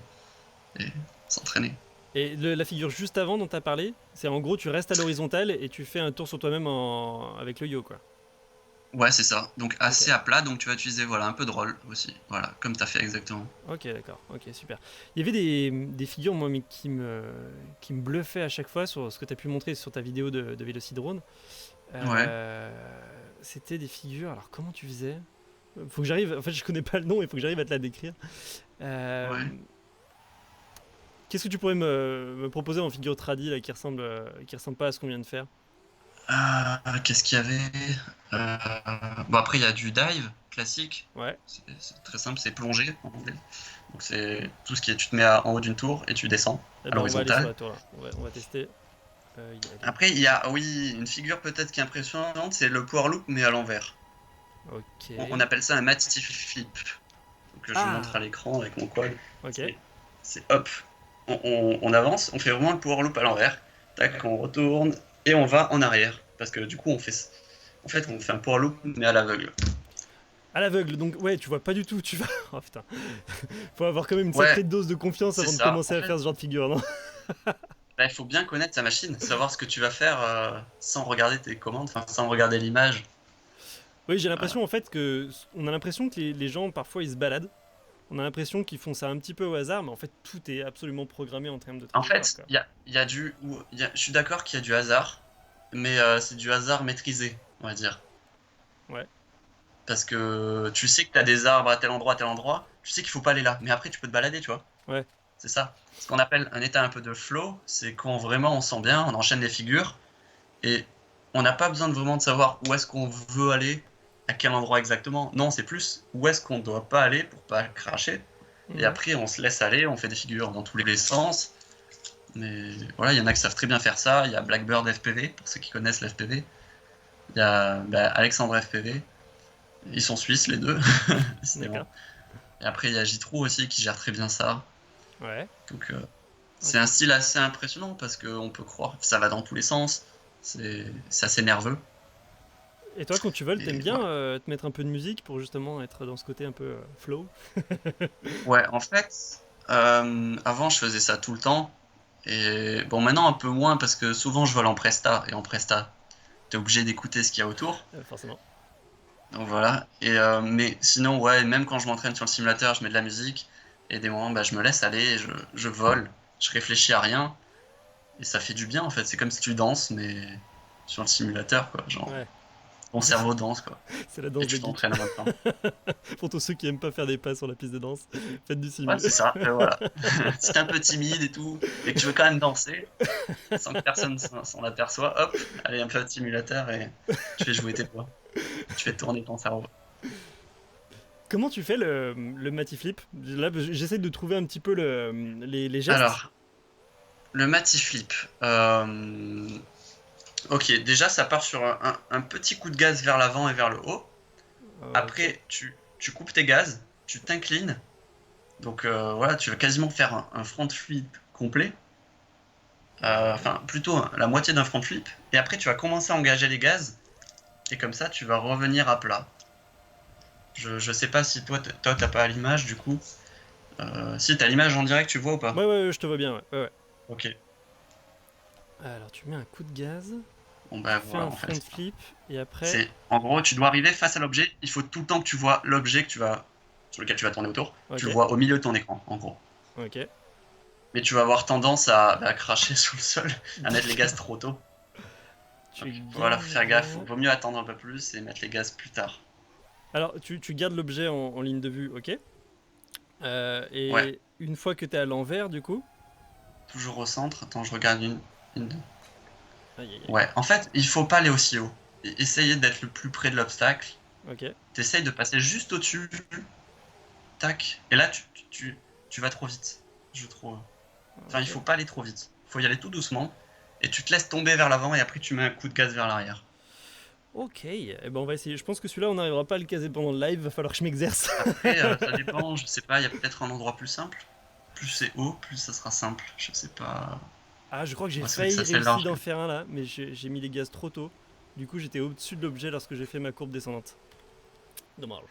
et s'entraîner. Et la figure juste avant dont t'as parlé, c'est en gros tu restes à l'horizontale et tu fais un tour sur toi-même avec le yo, quoi. Ouais, c'est ça. Donc Ok, assez à plat. Donc tu vas utiliser voilà un peu de roll aussi. Voilà, comme tu as fait exactement. ok, d'accord, ok, super. Il y avait des figures, moi, mais qui me bluffaient à chaque fois sur ce que t'as pu montrer sur ta vidéo de Vélocidrone. Ouais. Euh, C'était des figures, alors comment tu faisais? Faut que j'arrive, en fait je connais pas le nom, il faut que j'arrive à te la décrire. Euh, Ouais. Qu'est-ce que tu pourrais me proposer en figure tradi là, qui ressemble pas à ce qu'on vient de faire? Qu'est-ce qu'il y avait Euh, Bon après il y a du dive classique. Ouais, C'est très simple. C'est plonger en anglais. Donc c'est tout ce qui est tu te mets en haut d'une tour et tu descends eh à ben on va aller sur l'horizontale. la tour là, on va tester. Y aller. Après il y a oui une figure peut-être qui est impressionnante, c'est le power loop mais à l'envers. Ok. On appelle ça un matty flip. Donc je vous montre Ah, à l'écran avec mon quad. ok. C'est hop, on avance, on fait vraiment le power loop à l'envers. Tac, on retourne et on va en arrière. Parce que du coup, on fait un power loop mais à l'aveugle. À l'aveugle, donc ouais, tu vois pas du tout, tu vas. Oh putain. Faut avoir quand même une Ouais, sacrée dose de confiance c'est avant de ça. commencer En à fait, faire ce genre de figure, non? bah, il faut bien connaître sa machine, savoir ce que tu vas faire sans regarder tes commandes, enfin sans regarder l'image. Oui, j'ai Voilà. l'impression en fait que. On a l'impression que les gens parfois ils se baladent. On a l'impression qu'ils font ça un petit peu au hasard, mais en fait tout est absolument programmé en termes de En trajectoire, fait, quoi. il y a je suis d'accord qu'il y a du hasard, mais c'est du hasard maîtrisé, on va dire. Ouais. Parce que tu sais que tu as des arbres à tel endroit, tu sais qu'il faut pas aller là. Mais après, tu peux te balader, tu vois. Ouais. C'est ça. Ce qu'on appelle un état un peu de flow, c'est quand vraiment on sent bien, on enchaîne les figures, et on n'a pas besoin de vraiment de savoir où est-ce qu'on veut aller, à quel endroit exactement. Non, c'est plus où est-ce qu'on ne doit pas aller pour pas cracher. Et Mhm. après, on se laisse aller, on fait des figures dans tous les sens. Mais voilà, il y en a qui savent très bien faire ça. Il y a Blackbird FPV, pour ceux qui connaissent l'FPV. Il y a bah, Alexandre FPV. Ils sont suisses, les deux, D'accord. décidément. Et après, il y a Jitrou aussi qui gère très bien ça. Ouais. Donc, c'est Ok. un style assez impressionnant parce qu'on peut croire que ça va dans tous les sens. C'est assez nerveux. Et toi, quand tu voles, t'aimes Et bien voilà. te mettre un peu de musique pour justement être dans ce côté un peu flow? Ouais, en fait, avant, je faisais ça tout le temps. Et bon, maintenant, un peu moins parce que souvent, je vole en Presta. Et en Presta, t'es obligé d'écouter ce qu'il y a autour. Forcément. Donc voilà. Et, mais sinon, ouais, même quand je m'entraîne sur le simulateur, je mets de la musique. Et des moments, bah, je me laisse aller, je vole. Je réfléchis à rien. Et ça fait du bien en fait, c'est comme si tu danses, mais sur le simulateur, quoi. Genre, Ouais. ton cerveau danse, quoi. C'est la Et danse tu des geeks. t'entraînes en même temps. Pour tous ceux qui aiment pas faire des pas sur la piste de danse, faites du Ouais, simu. c'est ça, et voilà. Si t'es un peu timide et tout, et que tu veux quand même danser, sans que personne s'en aperçoit, hop, allez, un peu de simulateur et tu fais jouer tes doigts. Tu fais tourner ton cerveau. Comment tu fais le matiflip? Là, j'essaie de trouver un petit peu les gestes. Alors, le Matiflip. Ok, déjà ça part sur un petit coup de gaz vers l'avant et vers le haut. Ok. Après, tu coupes tes gaz, tu t'inclines. Donc voilà, tu vas quasiment faire un front flip complet. Enfin, plutôt la moitié d'un front flip. Et après, tu vas commencer à engager les gaz. Et comme ça, tu vas revenir à plat. Je sais pas si toi, t'as pas l'image du coup. Si t'as l'image en direct, tu vois ou pas? Ouais, je te vois bien, ouais. Ok. Alors, tu mets un coup de gaz, Bon tu ben fais voilà, un en front fait. flip, et après. C'est en gros, tu dois arriver face à l'objet. Il faut tout le temps que tu vois l'objet sur lequel tu vas tourner autour. Tu Ok, le vois au milieu de ton écran, en gros. ok. Mais tu vas avoir tendance à cracher sous le sol, à mettre les gaz trop tôt. Donc, Tu voilà, faut faire gaffe. gardes. Vaut mieux attendre un peu plus et mettre les gaz plus tard. Alors, tu gardes l'objet en ligne de vue, ok. Ouais, Et une fois que t'es à l'envers, du coup. toujours au centre. Attends, je regarde une. Aïe, aïe, Ouais, en fait, il faut pas aller aussi haut. Essayez d'être le plus près de l'obstacle. aïe. Ok. T'essayes de passer juste au-dessus. Tac. Et là, tu vas trop vite, je trouve. Enfin, il Ok. faut pas aller trop vite. Il faut y aller tout doucement. Et tu te laisses tomber vers l'avant et après tu mets un coup de gaz vers l'arrière. Ok, eh ben on va essayer. Je pense que celui-là, on n'arrivera pas à le caser pendant le live, va falloir que je m'exerce. Après, ça dépend, je sais pas, il y a peut-être un endroit plus simple. Plus c'est haut, plus ça sera simple. Je sais pas. Ah, je crois que j'ai Moi, c'est failli assez réussir large. d'en faire un là, mais j'ai mis les gaz trop tôt. Du coup, j'étais au-dessus de l'objet lorsque j'ai fait ma courbe descendante. Dommage.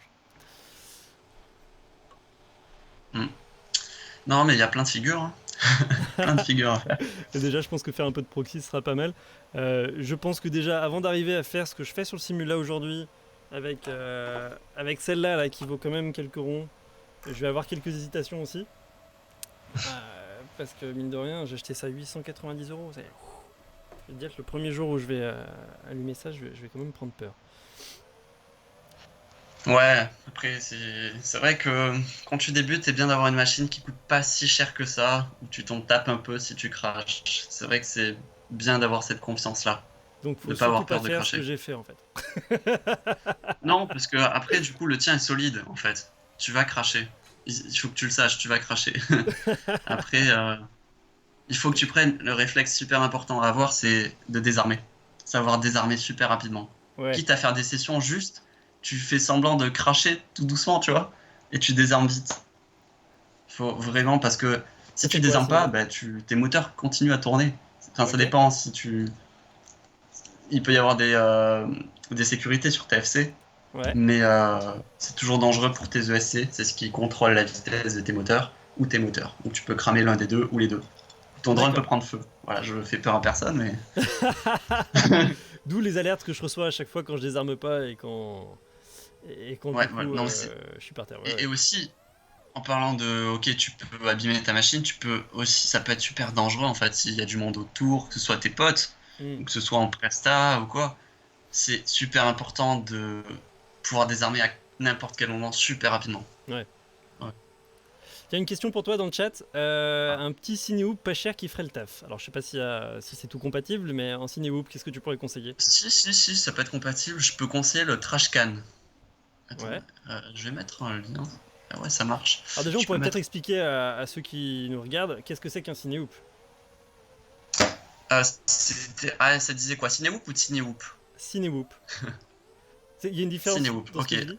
Hmm. Non, mais il y a plein de figures, hein. Plein de figures à faire. Et déjà, je pense que faire un peu de proxy sera pas mal. Je pense que déjà, avant d'arriver à faire ce que je fais sur le simula aujourd'hui, avec celle-là là, qui vaut quand même quelques ronds, je vais avoir quelques hésitations aussi. Parce que mine de rien, j'ai acheté ça 890 euros. Je vais te dire que le premier jour où je vais allumer ça, je vais quand même prendre peur. Ouais, après, c'est vrai que quand tu débutes, c'est bien d'avoir une machine qui coûte pas si cher que ça, où tu t'en tapes un peu si tu craches. C'est vrai que c'est bien d'avoir cette confiance-là, Donc de faut pas surtout avoir pas peur de faire ce que cracher. j'ai fait en fait. Non, parce que après, du coup, le tien est solide, en fait. Tu vas cracher. Il faut que tu le saches, tu vas cracher. Après, il faut que tu prennes le réflexe super important à avoir, c'est de désarmer. Savoir désarmer super rapidement. Ouais, Quitte à faire des sessions juste, tu fais semblant de cracher tout doucement, tu vois, et tu désarmes vite. Faut vraiment, parce que ça si tu fait quoi désarmes pas, sinon? bah, tes moteurs continuent à tourner. Enfin, ça Ok, dépend si tu. Il peut y avoir des sécurités sur TFC, ouais, mais c'est toujours dangereux pour tes ESC. C'est ce qui contrôle la vitesse de tes moteurs ou tes moteurs. Donc tu peux cramer l'un des deux ou les deux. Ton drone peut d'accord. prendre feu. Voilà, je fais peur à personne, mais. D'où les alertes que je reçois à chaque fois quand je désarme pas et quand du Ouais, voilà. coup Non, je suis par terre. Ouais, et ouais. aussi, en parlant de, ok, tu peux abîmer ta machine, tu peux aussi, ça peut être super dangereux en fait, s'il y a du monde autour, que ce soit tes potes, Hmm, ou que ce soit en presta ou quoi. C'est super important de pouvoir désarmer à n'importe quel moment super rapidement. ouais. Ouais. Il y a une question pour toi dans le chat. Ah. Un petit ciné-hoop pas cher qui ferait le taf. Alors je sais pas si c'est tout compatible, mais en ciné-hoop, qu'est-ce que tu pourrais conseiller? Si, ça peut être compatible. Je peux conseiller le trash can. Attends, Ouais. je vais mettre un lien. Ah ouais, ça marche. Alors déjà, on Je peux pourrait peut-être mettre. expliquer à ceux qui nous regardent qu'est-ce que c'est qu'un ciné-hoop. Ça disait quoi? Cinewoop ou Cinewoop? Ciné-hoop. Il y a une différence Cinewoop, dans ce ok. que je dis?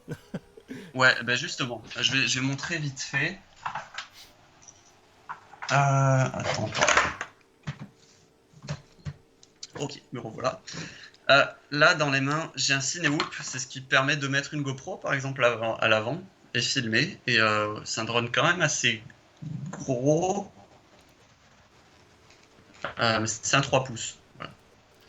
Ouais, bah justement, je vais montrer vite fait. Attends. Ok, me revoilà. Là, dans les mains, j'ai un Cinewoop. C'est ce qui permet de mettre une GoPro, par exemple, à l'avant et filmer. Et c'est un drone quand même assez gros. Mais c'est un 3 pouces. Voilà.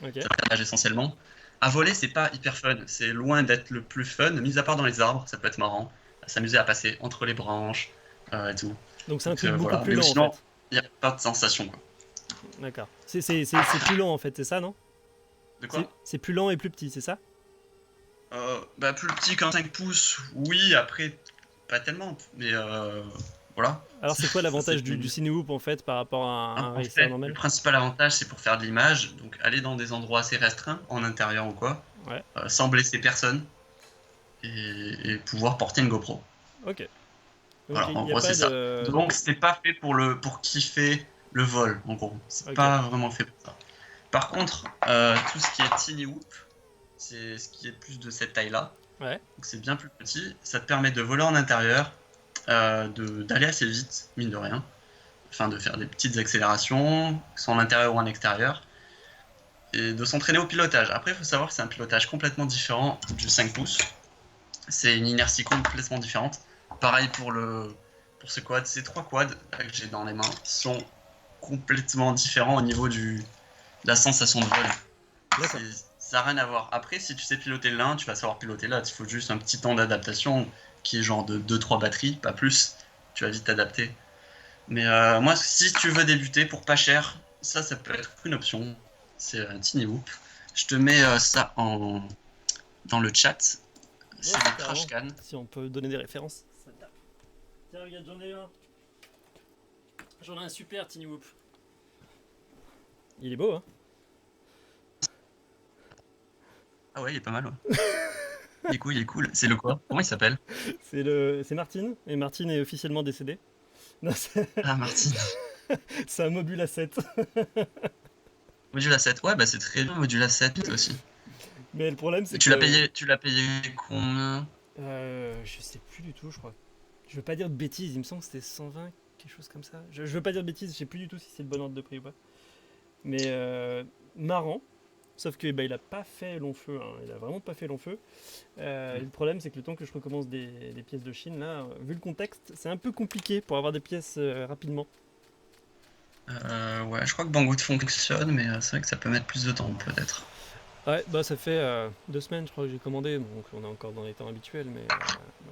Ok. Ça partage essentiellement. À voler, c'est pas hyper fun. C'est loin d'être le plus fun, mis à part dans les arbres. Ça peut être marrant. S'amuser à passer entre les branches et tout. Donc c'est un Donc truc beaucoup voilà. plus Mais lent en sinon, fait. il n'y a pas de sensation, quoi. D'accord. C'est plus lent en fait, c'est ça, non? De C'est quoi? c'est plus lent et plus petit, c'est ça? Bah, plus petit qu'un 5 pouces, oui, après, pas tellement, mais voilà. Alors c'est quoi Ça, l'avantage c'est du ciné-hoop en fait par rapport à un En racer fait, le normal? principal avantage, c'est pour faire de l'image, donc aller dans des endroits assez restreints, en intérieur ou quoi, Ouais. sans blesser personne, et pouvoir porter une GoPro. Ok. Donc Voilà, il en n'y a gros, c'est pas ça. de... Donc, c'est pas fait pour kiffer le vol, en gros. C'est Ok. pas vraiment fait pour ça. Par contre, tout ce qui est Tiny Whoop, c'est ce qui est plus de cette taille-là. Ouais. Donc c'est bien plus petit. Ça te permet de voler en intérieur, d'aller assez vite, mine de rien. Enfin, de faire des petites accélérations, soit en intérieur ou en extérieur. Et de s'entraîner au pilotage. Après, il faut savoir que c'est un pilotage complètement différent du 5 pouces. C'est une inertie complètement différente. Pareil pour ce quad. Ces 3 quads là, que j'ai dans les mains sont complètement différents au niveau de la sensation de vol. D'accord. Ça n'a rien à voir. Après, si tu sais piloter l'un, tu vas savoir piloter l'autre. Il faut juste un petit temps d'adaptation qui est genre de 2-3 batteries, pas plus. Tu vas vite t'adapter. Mais moi, si tu veux débuter pour pas cher, ça peut être une option. C'est un Tiny Whoop. Je te mets ça dans le chat. C'est Ouais, le Crash Can. Si on peut donner des références. Tiens, regarde, j'en ai un. J'en ai un super Tiny Whoop. Il est beau, hein? Ah ouais, il est pas mal. Ouais. Il est cool. C'est le quoi? Comment il s'appelle? C'est Martine, et Martine est officiellement décédée. Non, Ah, Martine. c'est un Mobula 7. Module A7. Ouais, bah c'est très bien, Module A7 aussi. Mais le problème, c'est Tu l'as payé combien? Je sais plus du tout, je crois. Je veux pas dire de bêtises, il me semble que c'était 120, quelque chose comme ça. Je veux pas dire de bêtises, je sais plus du tout si c'est le bon ordre de prix ou pas. Mais marrant. Sauf que bah, il a pas fait long feu, hein. Il a vraiment pas fait long feu. Le problème, c'est que le temps que je recommence des pièces de Chine, là, vu le contexte, c'est un peu compliqué pour avoir des pièces rapidement. Ouais, je crois que Banggood fonctionne, mais c'est vrai que ça peut mettre plus de temps, peut-être. Ouais, bah ça fait 2 semaines, je crois que j'ai commandé, donc on est encore dans les temps habituels, mais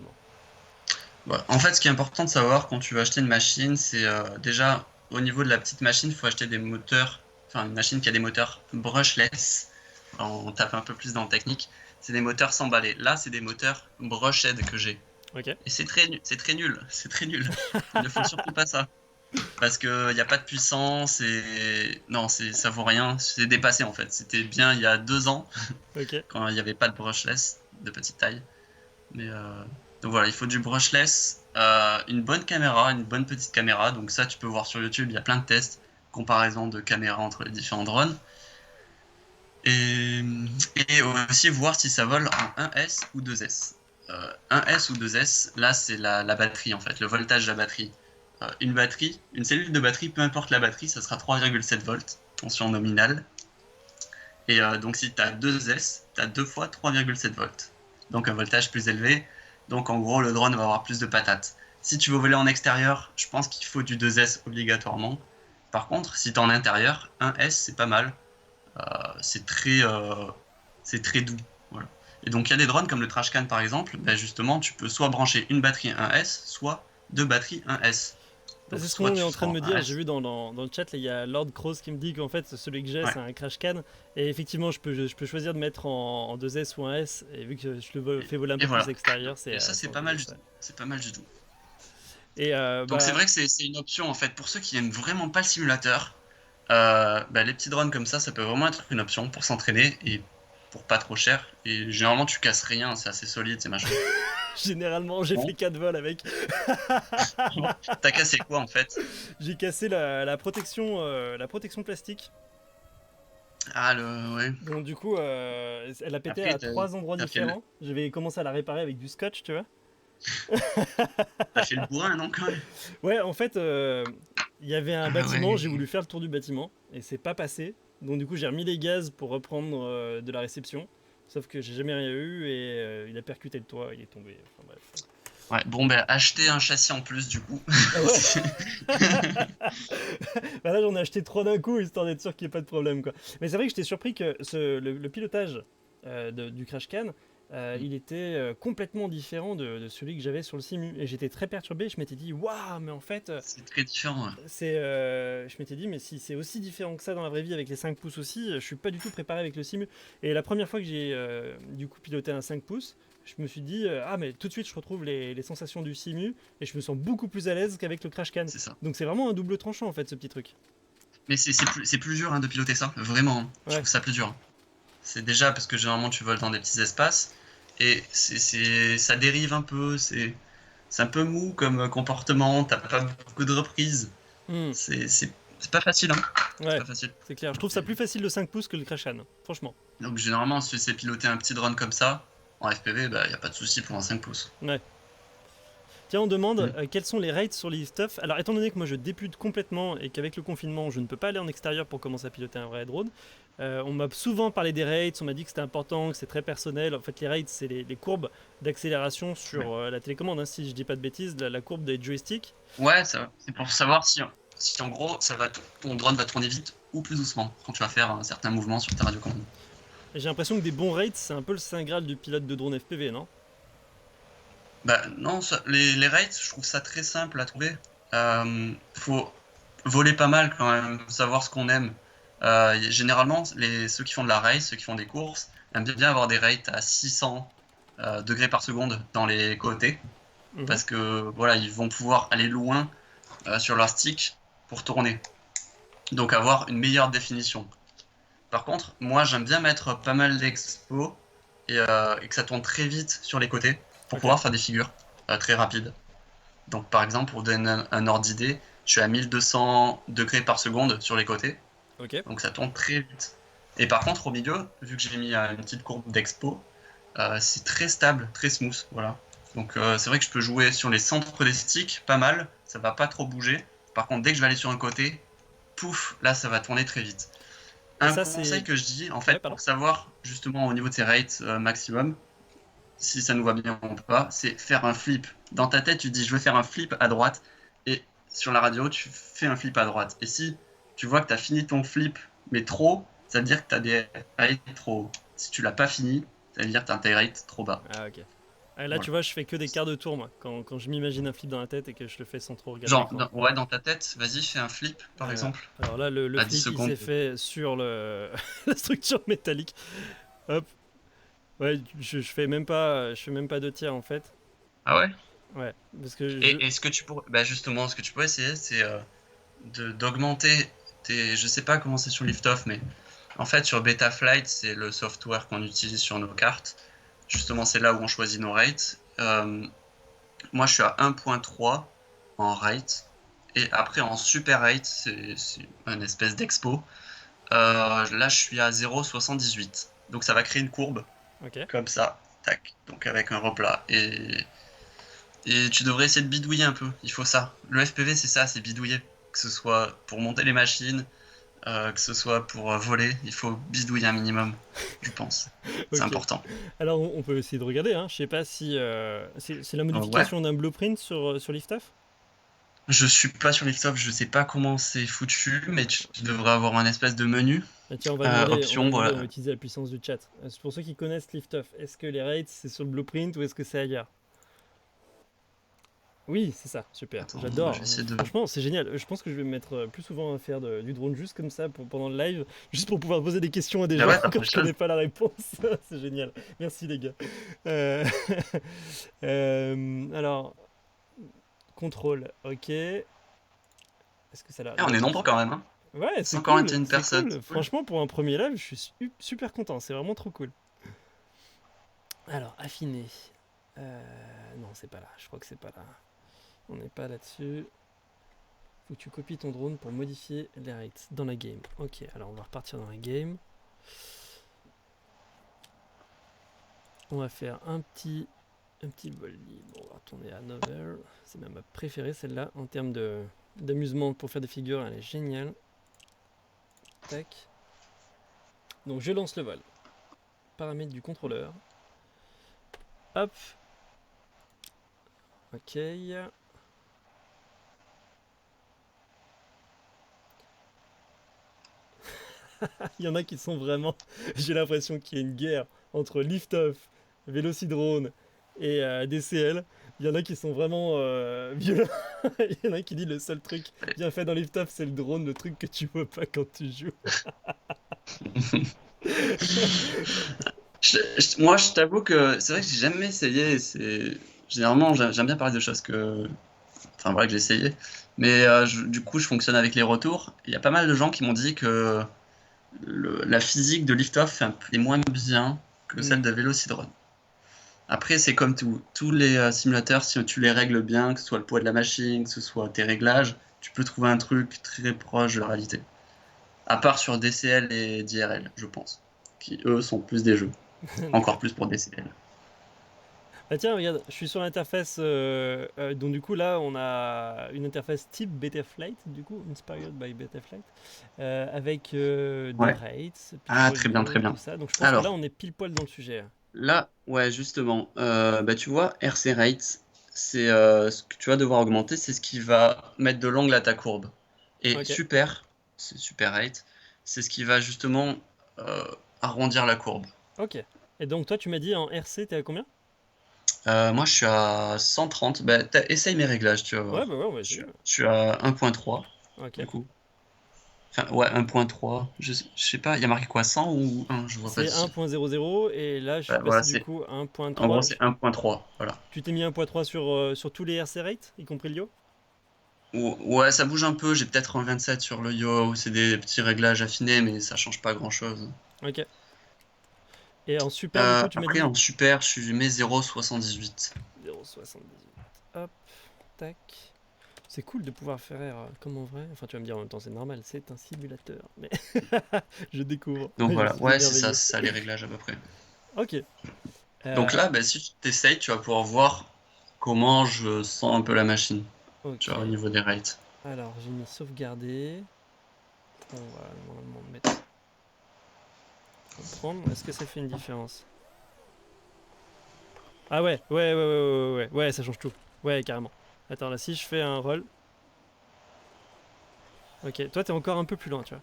non. Ouais. En fait, ce qui est important de savoir quand tu vas acheter une machine, c'est déjà au niveau de la petite machine, il faut acheter des moteurs, enfin une machine qui a des moteurs brushless. On tape un peu plus dans le technique. C'est des moteurs sans balai. Là, c'est des moteurs brushed que j'ai. Ok. Et c'est très nul. C'est très nul. Il ne faut surtout pas ça. Parce qu'il n'y a pas de puissance et. Non, ça vaut rien. C'est dépassé en fait. C'était bien il y a 2 ans, Ok. quand il n'y avait pas de brushless de petite taille. Mais donc voilà, il faut du brushless, une bonne caméra, une bonne petite caméra. Donc ça, tu peux voir sur YouTube, il y a plein de tests, comparaison de caméras entre les différents drones. Et, et aussi voir si ça vole en 1S ou 2S. 1S ou 2S, là c'est la batterie en fait, le voltage de la batterie. Une cellule de batterie, peu importe la batterie, ça sera 3,7 volts, tension nominale. Et donc si tu as 2S, tu as 2 fois 3,7 volts. Donc un voltage plus élevé. Donc en gros, le drone va avoir plus de patates. Si tu veux voler en extérieur, je pense qu'il faut du 2S obligatoirement. Par contre, si tu es en intérieur, 1S c'est pas mal. Euh, c'est très, euh, c'est très doux. Voilà. Et donc il y a des drones comme le Trashcan par exemple, ben justement tu peux soit brancher une batterie 1S, soit deux batteries 1S. Bah, Donc c'est ce soit qu'on est tu en seras train de en me dire. 1S. J'ai vu dans le chat, là, il y a Lord Cross qui me dit qu'en fait, celui que j'ai, Ouais. c'est un crash can. Et effectivement, je peux choisir de mettre en 2S ou 1S. Et vu que je le fais voler un Et peu voilà. plus extérieur, c'est Et ça c'est en pas mal du 2S. tout. Ouais. C'est pas mal du tout. Et Donc c'est bah, vrai que c'est une option en fait pour ceux qui aiment vraiment pas le simulateur. Bah, les petits drones comme ça peut vraiment être une option pour s'entraîner et pour pas trop cher. Et généralement tu casses rien, c'est assez solide ces machins. généralement, j'ai Bon, fait 4 vols avec. t'as cassé quoi en fait? J'ai cassé la protection plastique. Ah le ouais. Donc du coup, elle a pété Après à 3 endroits t'as fait le différents. Je vais commencer à la réparer avec du scotch, tu vois. t'as fait le bourrin non quand même? Ouais, en fait, il y avait un Ah bâtiment, ouais. j'ai voulu faire le tour du bâtiment et c'est pas passé. Donc du coup, j'ai remis les gaz pour reprendre de la réception. Sauf que j'ai jamais rien eu et il a percuté le toit, il est tombé. Enfin bref. Ouais, bon ben acheter un châssis en plus du coup. Ah ouais. Bah là, j'en ai acheté 3 d'un coup histoire d'être sûr qu'il n'y ait pas de problème, quoi. Mais c'est vrai que j'étais surpris que le pilotage du crash can, il était complètement différent de celui que j'avais sur le simu. Et j'étais très perturbé. Je m'étais dit, waouh, mais en fait, C'est très différent. Ouais. je m'étais dit, mais si c'est aussi différent que ça dans la vraie vie avec les 5 pouces aussi, je suis pas du tout préparé avec le simu. Et la première fois que j'ai du coup piloté un 5 pouces, je me suis dit, ah, mais tout de suite, je retrouve les sensations du simu et je me sens beaucoup plus à l'aise qu'avec le crash can. C'est ça. Donc c'est vraiment un double tranchant en fait, ce petit truc. Mais c'est plus dur hein, de piloter ça, vraiment. Hein. Je Ouais. trouve ça plus dur. C'est déjà parce que généralement tu voles dans des petits espaces et ça dérive un peu, c'est un peu mou comme comportement, t'as pas beaucoup de reprises. Hmm. C'est c'est pas facile, hein. C'est Ouais, pas facile. c'est clair. Je trouve ça plus facile le 5 pouces que le Crash-An, franchement. Donc généralement, si c'est piloter un petit drone comme ça, en FPV, bah y a pas de souci pour un 5 pouces. Ouais. Tiens, on demande Mm. quels sont les rates sur les stuff. Alors, étant donné que moi je débute complètement et qu'avec le confinement, je ne peux pas aller en extérieur pour commencer à piloter un vrai drone, on m'a souvent parlé des rates, on m'a dit que c'était important, que c'est très personnel. En fait, les rates, c'est les courbes d'accélération sur Ouais, la télécommande, hein, si je dis pas de bêtises, la courbe des joysticks. ouais, c'est pour savoir si en gros ton drone va tourner vite ou plus doucement quand tu vas faire un certain mouvement sur ta radiocommande. Et j'ai l'impression que des bons rates, c'est un peu le saint graal du pilote de drone FPV, non? Bah non, les rates, je trouve ça très simple à trouver. Faut voler pas mal quand même, savoir ce qu'on aime. Généralement, ceux qui font de la race, ceux qui font des courses, aiment bien avoir des rates à 600 degrés par seconde dans les côtés, Mhm. parce que voilà, ils vont pouvoir aller loin sur leur stick pour tourner. Donc avoir une meilleure définition. Par contre, moi j'aime bien mettre pas mal d'expo et que ça tourne très vite sur les côtés pour Ok, pouvoir faire des figures très rapides. Donc par exemple, pour donner un ordre d'idée, je suis à 1200 degrés par seconde sur les côtés, ok. donc ça tourne très vite. Et par contre, au milieu, vu que j'ai mis une petite courbe d'expo, c'est très stable, très smooth, voilà. Donc c'est vrai que je peux jouer sur les centres des sticks, pas mal, ça va pas trop bouger. Par contre, dès que je vais aller sur un côté, pouf, là ça va tourner très vite. Et Un ça, conseil c'est. que je dis, en Ouais, fait, pardon. pour savoir justement au niveau de ses rates maximum, si ça nous va bien ou pas, c'est faire un flip. Dans ta tête, tu dis je veux faire un flip à droite, et sur la radio, tu fais un flip à droite. Et si tu vois que tu as fini ton flip, mais trop, ça veut dire que tu as des rates trop hauts. Si tu l'as pas fini, ça veut dire que tu as des rates trop bas. Ah, ok. Ah, là, tu Voilà. vois, je fais que des quarts de tour, moi, quand je m'imagine un flip dans la tête et que je le fais sans trop regarder Genre, l'écran. ouais, dans ta tête, vas-y, fais un flip, par Alors, exemple, alors là, le à 10 flip, il secondes. s'est fait sur la structure métallique. Hop. Ouais, je fais même pas 2 tiers en fait. Ah ouais? Ouais, parce que Et ce que tu pourrais, bah justement, ce que tu pourrais essayer, c'est d'augmenter je sais pas comment c'est sur Liftoff, mais en fait, sur Betaflight, c'est le software qu'on utilise sur nos cartes. Justement, c'est là où on choisit nos rates. Moi, je suis à 1.3 en rate. Et après, en super rate, c'est une espèce d'expo. Là, je suis à 0,78. Donc, ça va créer une courbe, ok. comme ça. Tac. Donc, avec un replat. Et tu devrais essayer de bidouiller un peu. Il faut ça. Le FPV, c'est ça, c'est bidouiller. Que ce soit pour monter les machines, que ce soit pour voler, il faut bidouiller un minimum, je pense. C'est Ok. important. Alors, on peut essayer de regarder, hein. Je sais pas si. C'est la Ouais. modification d'un blueprint sur Liftoff. Je suis pas sur Liftoff, je sais pas comment c'est foutu, mais tu devrais avoir un espèce de menu. Ah, tiens, Option, on va voilà. utiliser la puissance du chat. C'est pour ceux qui connaissent Liftoff. Est-ce que les rates, c'est sur le blueprint ou est-ce que c'est ailleurs? Oui, c'est ça, super. Attends, je J'adore. vais essayer de. Franchement, c'est génial. Je pense que je vais me mettre plus souvent à faire du drone juste comme ça pendant le live, juste pour pouvoir poser des questions à des Bah gens ouais, quand t'apprends des je choses. connais pas la réponse. C'est génial. Merci les gars. Euh, alors, contrôle, ok. Est-ce que ça a l'air Eh, on est nombreux quand même, hein. Ouais, c'est cool, 141 c'est personnes, cool. c'est cool. Franchement, pour un premier live, je suis super content. C'est vraiment trop cool. Alors, affiner. Non, c'est pas là. Je crois que c'est pas là. On n'est pas là-dessus. Faut que tu copies ton drone pour modifier les rates dans la game. Ok, alors on va repartir dans la game. On va faire un petit vol libre. On va retourner à Novel. C'est même ma préférée celle-là en termes d'amusement pour faire des figures. Elle est géniale. Tac. Donc je lance le vol. Paramètres du contrôleur. Hop. Ok. Il y en a qui sont vraiment. J'ai l'impression qu'il y a une guerre entre Liftoff, Vélocidrone et DCL. Il y en a qui sont vraiment violents. Il y en a qui dit le seul truc bien fait dans Liftoff, c'est le drone, le truc que tu vois pas quand tu joues. Moi, je t'avoue que c'est vrai que j'ai jamais essayé. Généralement, j'aime bien parler de choses enfin voilà, que j'ai essayé. Mais du coup, je fonctionne avec les retours. Il y a pas mal de gens qui m'ont dit que la physique de lift-off est moins bien que celle Hmm. de Vélocidrone. Après, c'est comme tout. Tous les simulateurs, si tu les règles bien, que ce soit le poids de la machine, que ce soit tes réglages, tu peux trouver un truc très proche de la réalité. À part sur DCL et d'IRL, je pense. Qui, eux, sont plus des jeux. D'accord. Encore plus pour DCL. Bah tiens, regarde, je suis sur l'interface. Donc du coup là, on a une interface type Betaflight, du coup, inspired by Betaflight, avec des Ouais. rates, Ah, très bien, Pitfolio, très tout bien. ça. Donc je pense que là, Alors, on est pile poil dans le sujet. là, ouais, justement, bah, tu vois, RC Rate, c'est ce que tu vas devoir augmenter, c'est ce qui va mettre de l'angle à ta courbe. Et Ok, super, c'est super rate, c'est ce qui va justement euh, arrondir la courbe. ok. Et donc toi, tu m'as dit en RC, t'es à combien? Moi, je suis à 130. Bah, essaye mes réglages, tu vas Ouais, bah voir. ouais, on va Je essayer. suis, je suis à 1.3, Ok. du coup. Enfin, ouais, 1.3. Je sais pas, il y a marqué quoi, 100 ou 1? Je vois pas C'est ici. 1.00 et là, je suis Bah, voilà, passé du coup à en gros, 1.3. c'est 1.3. Voilà. Tu t'es mis 1.3 sur tous les RC rates, y compris le Yo? Ouais, ça bouge un peu. J'ai peut-être un 27 sur le yo. C'est des petits réglages affinés, mais ça change pas grand-chose. Ok. Et en super, du coup, tu m'as Après, dit en super, je mets 0,78. 0,78. Hop, tac. C'est cool de pouvoir faire comme en vrai. Enfin, tu vas me dire en même temps, c'est normal, c'est un simulateur. Mais je découvre, Donc je voilà, suis ouais, émerveillé. c'est ça les réglages à peu près. Ok. Donc Euh, là, bah, si tu t'essayes, tu vas pouvoir voir comment je sens un peu la machine, tu ok. vois, au niveau des rates. Alors, j'ai mis sauvegarder. On va normalement mettre reprendre. Est-ce que ça fait une différence? Ah ouais, ça change tout. Ouais, carrément. Attends, là, si je fais un roll. Ok, toi, t'es encore un peu plus loin, tu vois.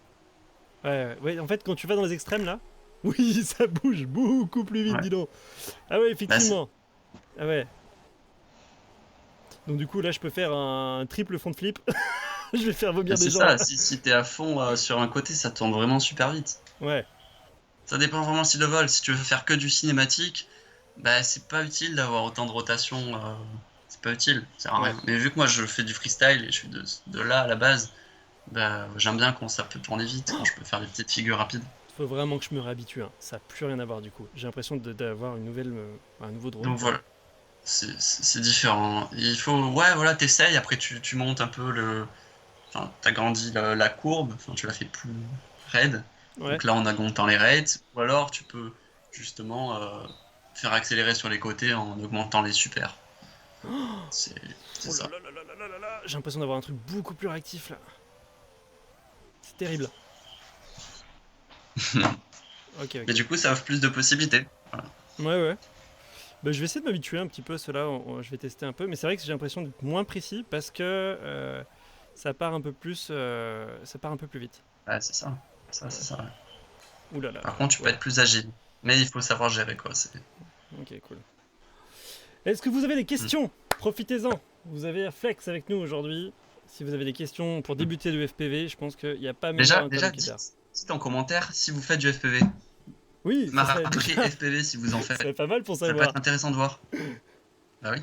Ouais, en fait, quand tu vas dans les extrêmes, là, oui, ça bouge beaucoup plus vite, Ouais. dis donc. Ah ouais, Bah, effectivement. Ah ouais. Donc du coup, là, je peux faire un triple front flip. Je vais faire vomir des c'est gens, là. ça, si t'es à fond sur un côté, ça tourne vraiment super vite. Ouais, Ça dépend vraiment si de vol. Si tu veux faire que du cinématique, bah c'est pas utile d'avoir autant de rotation. C'est pas utile, ça sert à ouais. rien. Mais vu que moi je fais du freestyle et je suis de là à la base, bah j'aime bien quand ça peut tourner vite, quand je peux faire des petites figures rapides. Faut vraiment que je me réhabitue, hein. Ça n'a plus rien à voir, du coup. J'ai l'impression d'avoir un nouveau drone, Donc quoi. voilà, c'est différent. Il faut, ouais, voilà, t'essayes, après tu montes un peu enfin, t'agrandis la courbe, enfin, tu la fais plus raide. Ouais. Donc là, en augmentant les rates, ou alors tu peux justement faire accélérer sur les côtés en augmentant les super. C'est c'est Oh là ça. là là là là là là là. J'ai l'impression d'avoir un truc beaucoup plus réactif, là. C'est terrible. Ok, Mais ok. du coup, ça offre plus de possibilités. Voilà. Ouais, ouais. Bah, je vais essayer de m'habituer un petit peu à cela. Je vais tester un peu. Mais c'est vrai que j'ai l'impression d'être moins précis parce que ça part un peu plus. Ça part un peu plus vite. Ouais, c'est ça. Ça, Ouais. c'est ça. Ouais. Ouh là là là Par là. contre, tu peux Ouais. être plus agile. Mais il faut savoir gérer, quoi. Ok, cool. Est-ce que vous avez des Hmm. questions? Profitez-en. Vous avez Flex avec nous aujourd'hui. Si vous avez des questions pour Hmm. débuter le FPV, je pense qu'il n'y a pas meilleur Déjà, interlocuteur. dites en commentaire si vous faites du FPV. Oui, ça serait Marquez déjà FPV si vous en ça serait faites. pas mal pour Ça peut savoir. être intéressant de voir. Bah oui.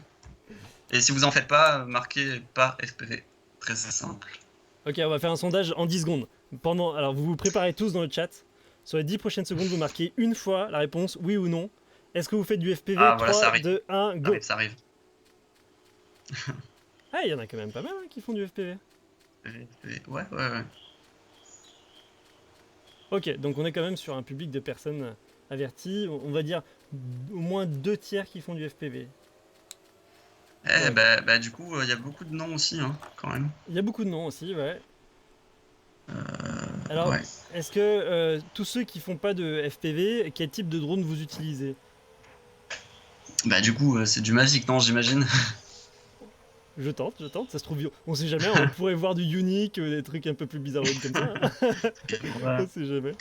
Et si vous en faites pas, marquez pas FPV. Très simple. Ok, on va faire un sondage en 10 secondes. Alors, vous vous préparez tous dans le chat. Sur les 10 prochaines secondes, vous marquez une fois la réponse oui ou non. Est-ce que vous faites du FPV? Ah, voilà, ça 3, arrive. 2, 1, Ça arrive, go. ça arrive. Ah, il y en a quand même pas mal hein, qui font du FPV. FPV. Ouais, ouais, ouais. Ok, donc on est quand même sur un public de personnes averties. On va dire au moins 2 tiers qui font du FPV. Eh, Ok. bah, du coup, il y a beaucoup de noms aussi, hein, quand même. Il y a beaucoup de noms aussi, ouais. Alors, Ouais. est-ce que tous ceux qui font pas de FPV, quel type de drone vous utilisez? Bah, du coup, c'est du Mavic, non, j'imagine. Je tente, ça se trouve, on sait jamais, on pourrait voir du unique, des trucs un peu plus bizarroïdes comme ça, hein. Ouais. On sait jamais.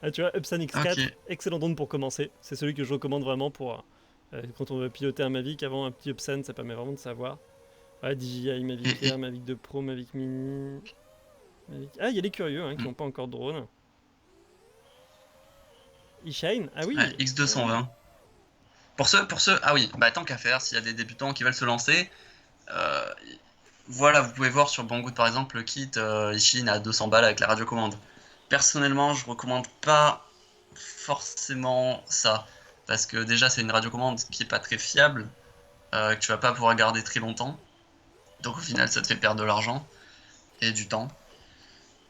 Ah, tu vois, Upsan X4, Ok. excellent drone pour commencer. C'est celui que je recommande vraiment pour quand on veut piloter un Mavic. Avant, un petit Upsan, ça permet vraiment de savoir. Ouais, DJI, Mavic Et, Air, Mavic 2 Pro, Mavic Mini. Ah, il y a les curieux hein, qui n'ont pas encore de drone. eShine, ah ouais, oui, X220. Ah oui, bah tant qu'à faire, s'il y a des débutants qui veulent se lancer, euh, voilà, vous pouvez voir sur Banggood par exemple le kit Ishin à 200 balles avec la radiocommande. Personnellement, je recommande pas forcément ça, parce que déjà c'est une radiocommande qui est pas très fiable, que tu vas pas pouvoir garder très longtemps. Donc au final, ça te fait perdre de l'argent et du temps.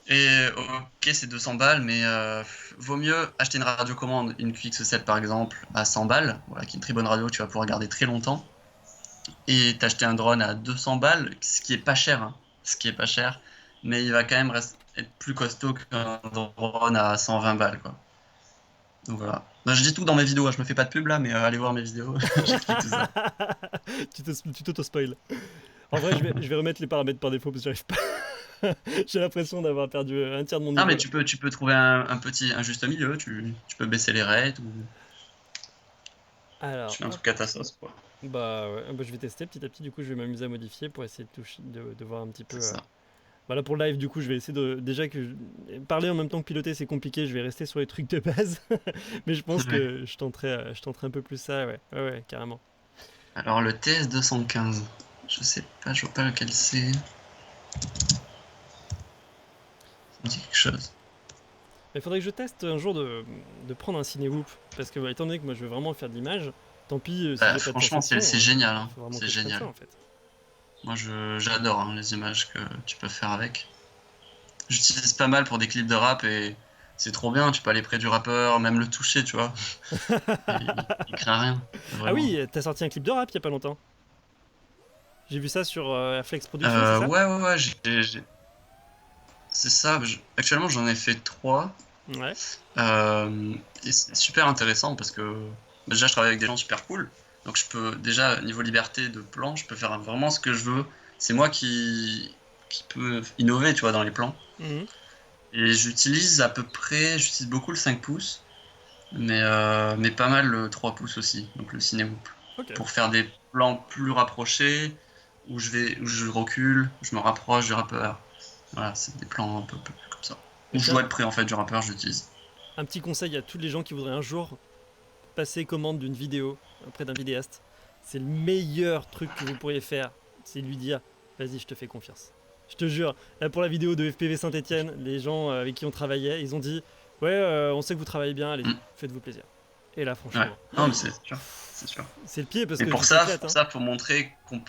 Et ok, c'est 200 balles, mais vaut mieux acheter une radiocommande, une QX7 par exemple, à 100 balles, voilà, qui est une très bonne radio, tu vas pouvoir garder très longtemps, et t'acheter un drone à 200 balles, ce qui est pas cher, hein, ce qui est pas cher, mais il va quand même être plus costaud qu'un drone à 120 balles, quoi. Donc voilà. Ben, je dis tout dans mes vidéos, hein, je me fais pas de pub là, mais allez voir mes vidéos, j'explique tout ça. Tu t'auto-spoil. En vrai, je vais remettre les paramètres par défaut parce que j'arrive pas. J'ai l'impression d'avoir perdu un tiers de mon Ah, niveau mais là. tu peux trouver un juste milieu, tu peux baisser les rates ou Alors, tu fais un hop. truc à ta sauce, quoi. Bah, ouais, bah, je vais tester petit à petit. Du coup, je vais m'amuser à modifier pour essayer de voir un petit peu. C'est ça. Voilà, pour le live, du coup, je vais essayer de. Déjà que parler en même temps que piloter, c'est compliqué. Je vais rester sur les trucs de base. Mais je pense Ouais. que je tenterai un peu plus ça, ouais. Ouais, ouais, carrément. Alors le TS215, je sais pas, je vois pas lequel c'est. Ça me dit quelque chose. Il faudrait que je teste un jour de prendre un Cinewoop. Parce que, bah, étant donné que moi, je veux vraiment faire de l'image, tant pis si j'ai pas de Franchement, conception. c'est génial, hein. Faut vraiment C'est que je prenne ça, génial. en fait. Moi, j'adore hein, les images que tu peux faire avec. J'utilise pas mal pour des clips de rap et c'est trop bien. Tu peux aller près du rappeur, même le toucher, tu vois. Et il craint rien, Ah vraiment. oui, t'as sorti un clip de rap il y a pas longtemps. J'ai vu ça sur Flex Production, c'est ça? Ouais, c'est ça. Actuellement, j'en ai fait 3. Ouais. Et c'est super intéressant parce que déjà je travaille avec des gens super cool. Donc je peux déjà niveau liberté de plan, je peux faire vraiment ce que je veux. C'est moi qui peux innover, tu vois, dans les plans. Mhm. Et j'utilise beaucoup le 5 pouces, mais pas mal le 3 pouces aussi, donc le Cinewoop, Ok. pour faire des plans plus rapprochés où je recule, je me rapproche du rappeur. Voilà, c'est des plans un peu plus comme ça. Et Où je tiens, dois être près en fait du rappeur, j'utilise. un petit conseil à tous les gens qui voudraient un jour passer commande d'une vidéo auprès d'un vidéaste. C'est le meilleur truc que vous pourriez faire. C'est lui dire, vas-y, je te fais confiance. Je te jure, là pour la vidéo de FPV Saint-Etienne, les gens avec qui on travaillait, ils ont dit, ouais, on sait que vous travaillez bien, allez-y, Mm. faites-vous plaisir. Et là, Ouais, franchement, non, mais c'est sûr, c'est sûr. c'est le pied parce Mais que tu t'éclates, pour hein. ça, faut montrer qu'ils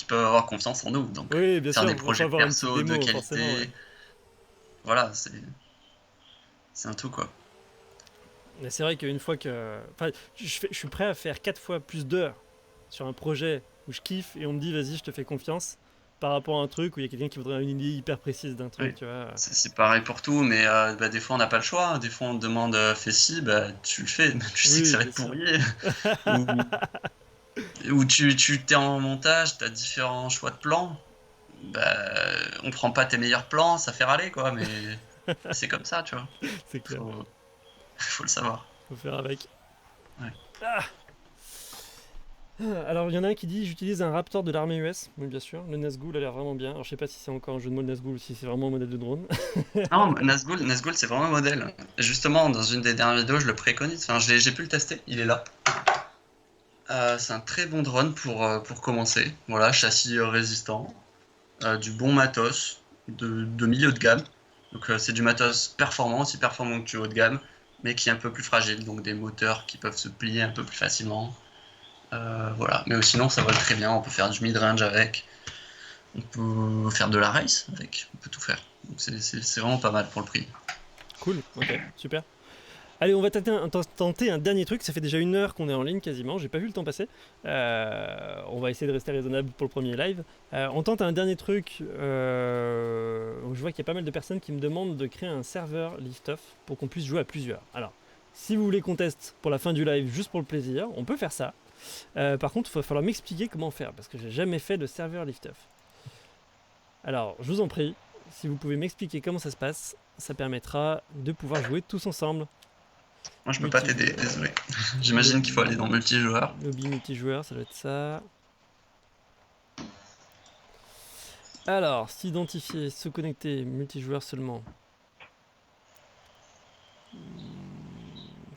peuvent avoir confiance en nous. Donc, Oui, bien faire sûr, des faut projets avoir une petite perso de démo, forcément, ouais. qualité, voilà, c'est un tout, quoi. Mais c'est vrai qu'une fois que. Enfin, je suis prêt à faire 4 fois plus d'heures sur un projet où je kiffe et on me dit, vas-y, je te fais confiance, par rapport à un truc où il y a quelqu'un qui voudrait une idée hyper précise d'un truc, Oui. tu vois. C'est pareil pour tout, mais bah, des fois, on n'a pas le choix, hein. Des fois, on te demande fais ci, bah, tu le fais, tu sais que Oui, ça va bien être sûr. pourri. Ou, ou tu t'es en montage, tu as différents choix de plans. Bah, on prend pas tes meilleurs plans, ça fait râler, quoi, mais c'est comme ça, tu vois. C'est clair, Faut, faut le savoir. faut faire avec. Ouais. Ah. Alors, il y en a un qui dit, j'utilise un Raptor de l'armée US. Oui, bien sûr, le Nazgul a l'air vraiment bien. Alors, je sais pas si c'est encore un jeu de mots le Nazgul ou si c'est vraiment un modèle de drone. Non, Nazgul, c'est vraiment un modèle. Justement, dans une des dernières vidéos, je le préconise. Enfin, j'ai pu le tester, il est là. C'est un très bon drone pour commencer. Voilà, châssis résistant, du bon matos, de milieu de gamme. Donc, c'est du matos performant, aussi performant que du haut de gamme, mais qui est un peu plus fragile. Donc, des moteurs qui peuvent se plier un peu plus facilement. Voilà, mais sinon, ça vole très bien. On peut faire du mid-range avec. On peut faire de la race avec. On peut tout faire. Donc, c'est vraiment pas mal pour le prix. Cool, ok, super. Allez, on va tenter un dernier truc. Ça fait déjà 1 heure qu'on est en ligne quasiment. J'ai pas vu le temps passer. On va essayer de rester raisonnable pour le premier live. On tente un dernier truc. Je vois qu'il y a pas mal de personnes qui me demandent de créer un serveur lift-off pour qu'on puisse jouer à plusieurs. Alors, si vous voulez qu'on teste pour la fin du live juste pour le plaisir, on peut faire ça. Par contre, il va falloir m'expliquer comment faire parce que j'ai jamais fait de serveur lift-off. Alors, je vous en prie, si vous pouvez m'expliquer comment ça se passe, ça permettra de pouvoir jouer tous ensemble. Moi, je peux pas t'aider, Multijoueur. désolé. J'imagine qu'il faut aller dans multijoueur. Lobby multijoueur, ça doit être ça. Alors, s'identifier, se connecter, multijoueur seulement.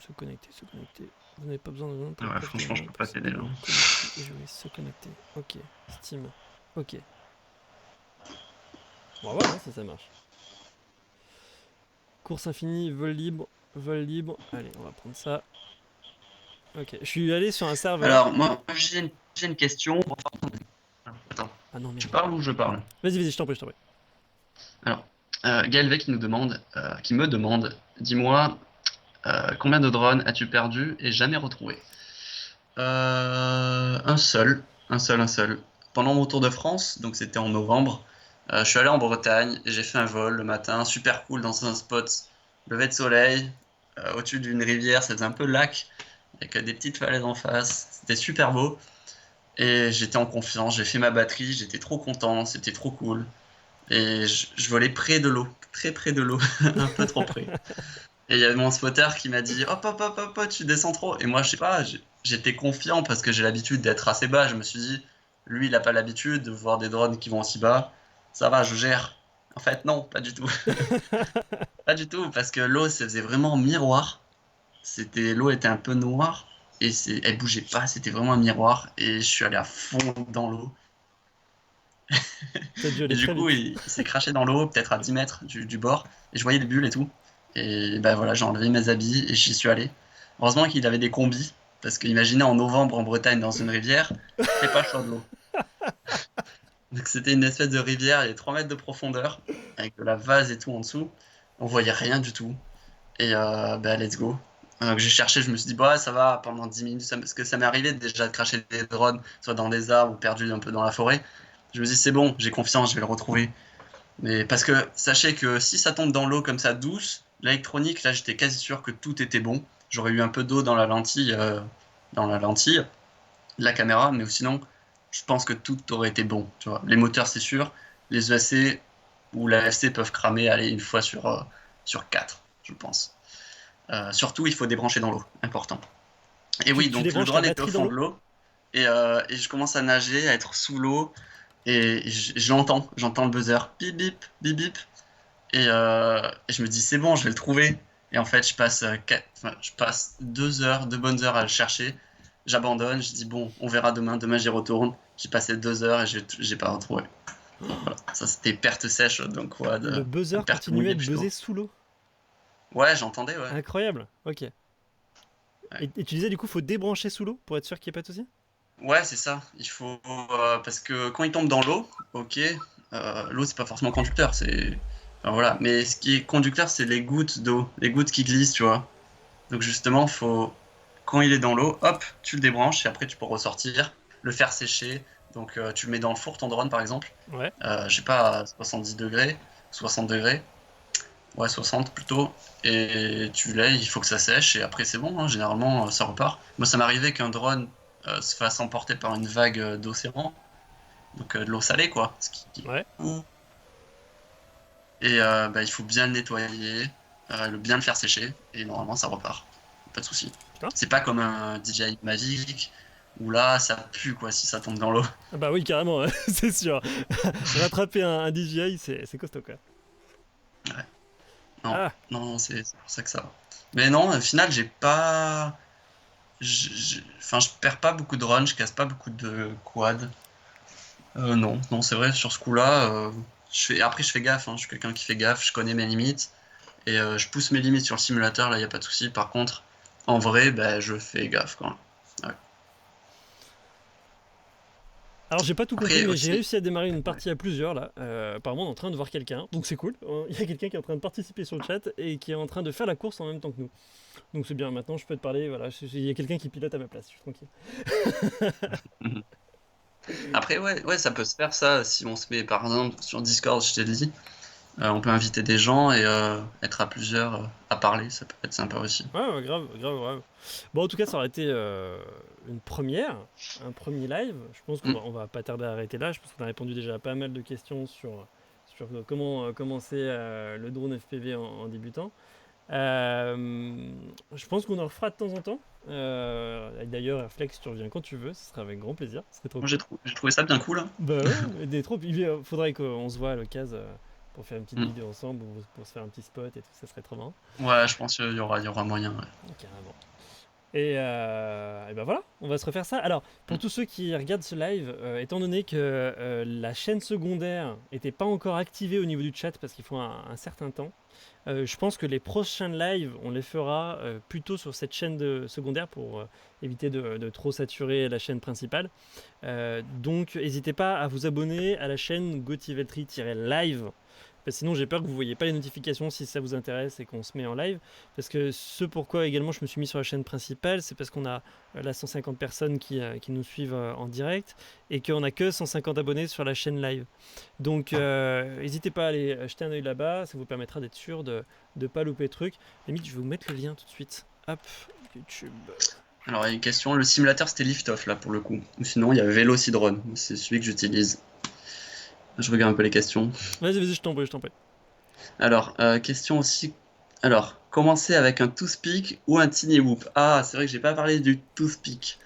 Se connecter, se connecter. Vous n'avez pas besoin de nom pour Ouais, franchement, je peux pas t'aider là. connecter et jouer, se connecter. Ok, Steam. Ok. On va voir hein, si ça marche. Course infinie, vol libre, vol libre. Allez, on va prendre ça. Ok, je suis allé sur un serveur. Alors, moi, j'ai une question. Attends. Ah non, Tu merde. parles ou je parle? Vas-y, je t'en prie. Alors, Gaël V qui me demande, dis-moi, combien de drones as-tu perdu et jamais retrouvé? Un seul, un seul. Pendant mon tour de France, donc c'était en novembre, je suis allé en Bretagne et j'ai fait un vol le matin, super cool dans un spot, lever de soleil, au-dessus d'une rivière, ça faisait un peu lac, avec des petites falaises en face, c'était super beau. Et j'étais en confiance, j'ai fait ma batterie, j'étais trop content, c'était trop cool. Et je volais près de l'eau, très près de l'eau, un peu trop près. Et il y avait mon spotter qui m'a dit hop, hop, hop, hop, hop, tu descends trop. Et moi, je sais pas, j'étais confiant parce que j'ai l'habitude d'être assez bas. Je me suis dit, lui, il a pas l'habitude de voir des drones qui vont aussi bas. Ça va, je gère. En fait, non, pas du tout. Pas du tout, parce que l'eau, ça faisait vraiment miroir. L'eau était un peu noire et elle bougeait pas. C'était vraiment un miroir. Et je suis allé à fond dans l'eau. T'as dû Et aller du très coup, vite. il s'est craché dans l'eau, peut-être à 10 mètres du bord. Et je voyais des bulles et tout. Et ben voilà, j'ai enlevé mes habits et j'y suis allé. Heureusement qu'il avait des combis. Parce qu'imaginez en novembre en Bretagne dans une rivière, il fait pas chaud de l'eau. Donc c'était une espèce de rivière, il y a 3 mètres de profondeur, avec de la vase et tout en dessous. On voyait rien du tout. Et bah let's go. Donc j'ai cherché, je me suis dit, bah ça va pendant 10 minutes, parce que ça m'est arrivé déjà de cracher des drones, soit dans des arbres ou perdu un peu dans la forêt. Je me dis, c'est bon, j'ai confiance, je vais le retrouver. Mais parce que sachez que si ça tombe dans l'eau comme ça douce, l'électronique, là j'étais quasi sûr que tout était bon. J'aurais eu un peu d'eau dans la lentille de la caméra, mais sinon, je pense que tout aurait été bon. Tu vois. Les moteurs, c'est sûr. Les ESC ou la FC peuvent cramer, aller une fois sur 4, je pense. Surtout, il faut débrancher dans l'eau, important. Et oui, Tu donc le débranches la drone était au batterie dans fond de l'eau? l'eau et je commence à nager, à être sous l'eau et je l'entends, j'entends le buzzer, bip bip, bip bip, et je me dis c'est bon, je vais le trouver. Et en fait, je passe 2 heures, 2 bonnes heures à le chercher. J'abandonne, je dis bon, on verra demain, demain j'y retourne. J'ai passé 2 heures et j'ai pas retrouvé. Donc voilà, ça c'était perte sèche, donc quoi, Le buzzer perte continuait mouillée de plutôt. buzzer sous l'eau. Ouais, j'entendais, ouais. Incroyable. Ok. Ouais. Et tu disais du coup, faut débrancher sous l'eau pour être sûr qu'il n'y ait pas de souci? Ouais, c'est ça. Il faut parce que quand il tombe dans l'eau, ok, l'eau c'est pas forcément conducteur, enfin, voilà. Mais ce qui est conducteur, c'est les gouttes d'eau, les gouttes qui glissent, tu vois. Donc justement, faut quand il est dans l'eau, hop, tu le débranches et après tu peux ressortir, le faire sécher. Donc tu le mets dans le four ton drone par exemple, Ouais. je sais pas, à 70 degrés, 60 degrés, ouais 60 plutôt. Et tu l'as, il faut que ça sèche et après c'est bon, hein, généralement ça repart. Moi ça m'arrivait qu'un drone se fasse emporter par une vague d'océan, donc de l'eau salée quoi. Ouais. Et bah, il faut bien le nettoyer, bien le faire sécher et normalement ça repart. Pas de souci. Putain. C'est pas comme un DJI Mavic où là ça pue quoi si ça tombe dans l'eau. Ah bah oui, carrément, ouais, c'est sûr. Rattraper un DJI, c'est costaud quoi. Ouais. Non, Ah, non, c'est pour ça que ça va. Mais non, au final, j'ai pas. Enfin, je perds pas beaucoup de runs, je casse pas beaucoup de quad. Non, non, c'est vrai, sur ce coup-là, après je fais gaffe, hein, je suis quelqu'un qui fait gaffe, je connais mes limites, et je pousse mes limites sur le simulateur, là, il n'y a pas de souci. Par contre, en vrai, bah, je fais gaffe quand même. Ouais. alors j'ai pas tout compris, Après mais j'ai aussi, réussi à démarrer une ouais. partie à plusieurs là. Apparemment, on est en train de voir quelqu'un, donc c'est cool. Il y a quelqu'un qui est en train de participer sur le chat et qui est en train de faire la course en même temps que nous. Donc c'est bien, maintenant je peux te parler, voilà, il y a quelqu'un qui pilote à ma place, je suis tranquille. Après, ouais, ouais, ça peut se faire ça si on se met par exemple sur Discord, je t'ai dit. On peut inviter des gens et être à plusieurs à parler, ça peut être sympa aussi. Ouais, ouais, grave, grave, grave. Bon, en tout cas, ça aurait été une première, un premier live. Je pense qu'on Mm. va pas tarder à arrêter là. Je pense qu'on a répondu déjà à pas mal de questions sur comment commencer le drone FPV en débutant. Je pense qu'on en refera de temps en temps. Et d'ailleurs, Airflex, tu reviens quand tu veux, ce sera avec grand plaisir, ce serait trop Moi, cool. j'ai trouvé ça bien cool, hein. Bah ouais, des trop. Il faudrait qu'on se voit à l'occasion pour faire une petite Mm. vidéo ensemble ou pour se faire un petit spot et tout, ça serait trop marrant. Ouais, je pense qu'il y aura moyen. Ouais. Carrément. Et ben voilà, on va se refaire ça. Alors, pour tous ceux qui regardent ce live, étant donné que la chaîne secondaire n'était pas encore activée au niveau du chat parce qu'il faut un certain temps, je pense que les prochains lives, on les fera plutôt sur cette chaîne secondaire pour éviter de trop saturer la chaîne principale. Donc, n'hésitez pas à vous abonner à la chaîne Gotiveltri-live. Parce que sinon, j'ai peur que vous ne voyez pas les notifications si ça vous intéresse et qu'on se met en live. Parce que ce pourquoi également je me suis mis sur la chaîne principale, c'est parce qu'on a là 150 personnes qui nous suivent en direct et qu'on n'a que 150 abonnés sur la chaîne live. Donc n'hésitez pas à aller jeter un œil là-bas, ça vous permettra d'être sûr de ne pas louper le truc. Limite, je vais vous mettre le lien tout de suite. Hop, YouTube. Alors, il y a une question. Le simulateur, c'était Liftoff, là, pour le coup. Ou sinon, il y a Velocidrone. C'est celui que j'utilise. Je regarde un peu les questions. Vas-y, je t'en prie. Alors, question aussi. Alors, commencer avec un toothpick ou un tiny whoop. Ah, c'est vrai que j'ai pas parlé du toothpick.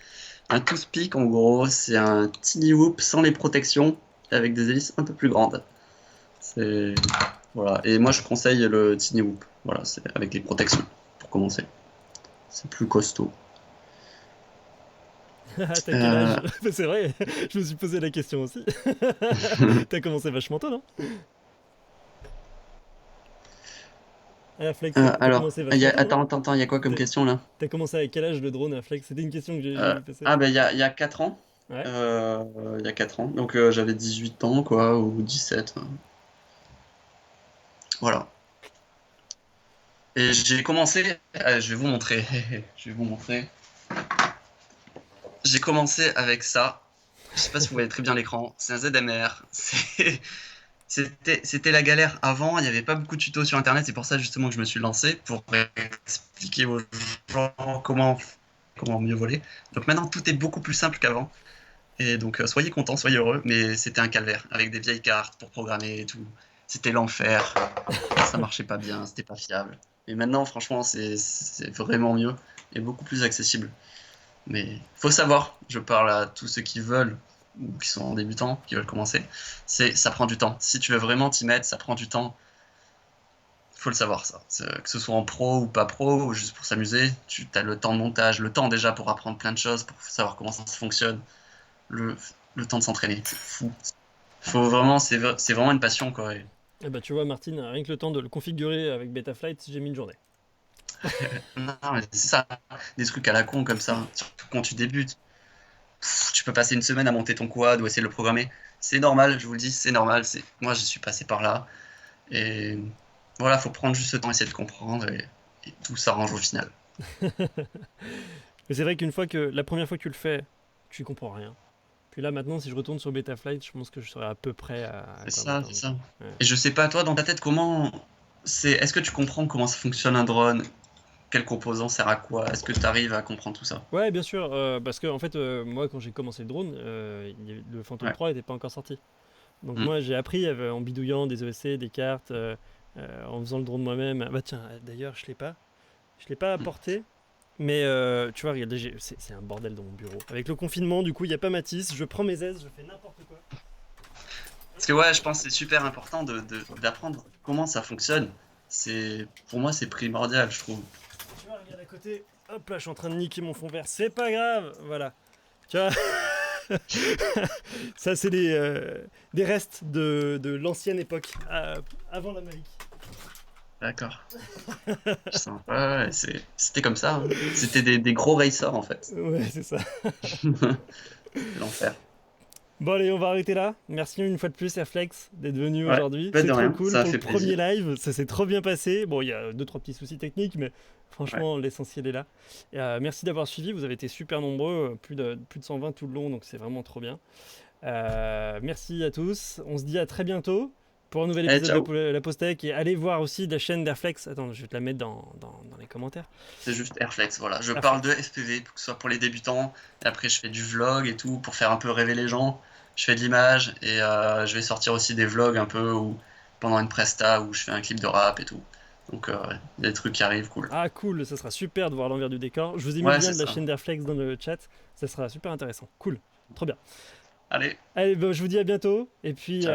Un toothpick, en gros, c'est un tiny whoop sans les protections, avec des hélices un peu plus grandes. C'est... Voilà. Et moi, je conseille le tiny whoop. Voilà, c'est avec les protections, pour commencer. C'est plus costaud. T'as quel âge? C'est vrai, je me suis posé la question aussi. T'as commencé vachement tôt, non? Ah, Flex, t'as Alors, commencé vachement tôt, non? attends, il y a quoi comme question là? T'as commencé à quel âge le drone, Flex? C'était une question que j'ai vu passer. Ah, ben il y a 4 ans. Ouais. Il y a 4 ans. Donc j'avais 18 ans, quoi, ou 17. Voilà. Et j'ai commencé. Je vais vous montrer. Je vais vous montrer. J'ai commencé avec ça. Je sais pas si vous voyez très bien l'écran. C'est un ZMR. C'était la galère avant. Il n'y avait pas beaucoup de tutos sur internet. C'est pour ça justement que je me suis lancé pour expliquer aux gens comment mieux voler. Donc maintenant tout est beaucoup plus simple qu'avant. Et donc soyez contents, soyez heureux. Mais c'était un calvaire avec des vieilles cartes pour programmer et tout. C'était l'enfer. Ça marchait pas bien. C'était pas fiable. Et maintenant franchement c'est vraiment mieux et beaucoup plus accessible. Mais faut savoir, je parle à tous ceux qui veulent ou qui sont débutants, qui veulent commencer, ça prend du temps. Si tu veux vraiment t'y mettre, ça prend du temps. Faut le savoir ça. Que ce soit en pro ou pas pro, ou juste pour s'amuser, tu as le temps de montage, le temps déjà pour apprendre plein de choses, pour savoir comment ça fonctionne, le, le temps de s'entraîner. C'est fou. Faut vraiment, c'est vraiment une passion quoi. Eh bah, tu vois, Martine, rien que le temps de le configurer avec Betaflight, j'ai mis une journée. Non, mais c'est ça, des trucs à la con comme ça, surtout quand tu débutes. Tu peux passer une semaine à monter ton quad ou essayer de le programmer. C'est normal, je vous le dis, c'est normal. Moi, je suis passé par là. Et voilà, faut prendre juste le temps, essayer de comprendre et tout s'arrange au final. Mais c'est vrai qu'une fois que la première fois que tu le fais, tu comprends rien. Puis là, maintenant, si je retourne sur Betaflight, je pense que je serai à peu près à C'est quoi ça, m'attendre. c'est ça. Ouais. Et je sais pas, toi, dans ta tête, est-ce que tu comprends comment ça fonctionne un drone? Quel composant sert à quoi? Est-ce que tu arrives à comprendre tout ça? Ouais, bien sûr, parce que en fait, moi, quand j'ai commencé le drone, le Phantom Ouais. 3 n'était pas encore sorti. Donc Mm. moi, j'ai appris en bidouillant des ESC, des cartes, en faisant le drone moi-même. Ah bah tiens, d'ailleurs, je l'ai pas Mm. apporté. Mais tu vois, regarde, c'est un bordel dans mon bureau. Avec le confinement, du coup, il n'y a pas Matisse. Je prends mes aises, je fais n'importe quoi. Parce que ouais, je pense que c'est super important d'apprendre comment ça fonctionne. Pour moi, c'est primordial, je trouve. Tu vois, regarde à côté. Hop là, je suis en train de niquer mon fond vert. C'est pas grave, voilà. Tu vois, ça, c'est des restes de l'ancienne époque, avant la Mavic. D'accord. Ouais, c'était comme ça, hein. C'était des gros racers en fait. Ouais, c'est ça. L'enfer. Bon, allez, on va arrêter là. Merci une fois de plus, Airflex, d'être venu Ouais, aujourd'hui. pas C'est de trop rien, cool ça a pour le fait premier plaisir. live. Ça s'est trop bien passé. Bon, il y a 2-3 petits soucis techniques, mais Ouais. franchement, l'essentiel est là. Et, merci d'avoir suivi. Vous avez été super nombreux, plus de 120 tout le long, donc c'est vraiment trop bien. Merci à tous. On se dit à très bientôt pour un nouvel Allez, épisode de ciao. La Pause Tech. Et allez voir aussi la chaîne d'Airflex. Attends, je vais te la mettre dans les commentaires. C'est juste Airflex, voilà. Je parle Airflex. de FPV, que ce soit pour les débutants. Et après, je fais du vlog et tout pour faire un peu rêver les gens. Je fais de l'image et je vais sortir aussi des vlogs un peu pendant une presta où je fais un clip de rap et tout. Donc, des trucs qui arrivent, cool. Ah, cool, ça sera super de voir l'envers du décor. Je vous ai mis le Ouais, lien c'est de la ça. chaîne d'Airflex dans le chat. Ça sera super intéressant. Cool, trop bien. Allez, Allez, bah, je vous dis à bientôt. Et puis, ciao.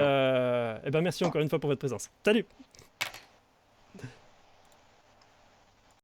eh ben merci encore une fois pour votre présence. Salut!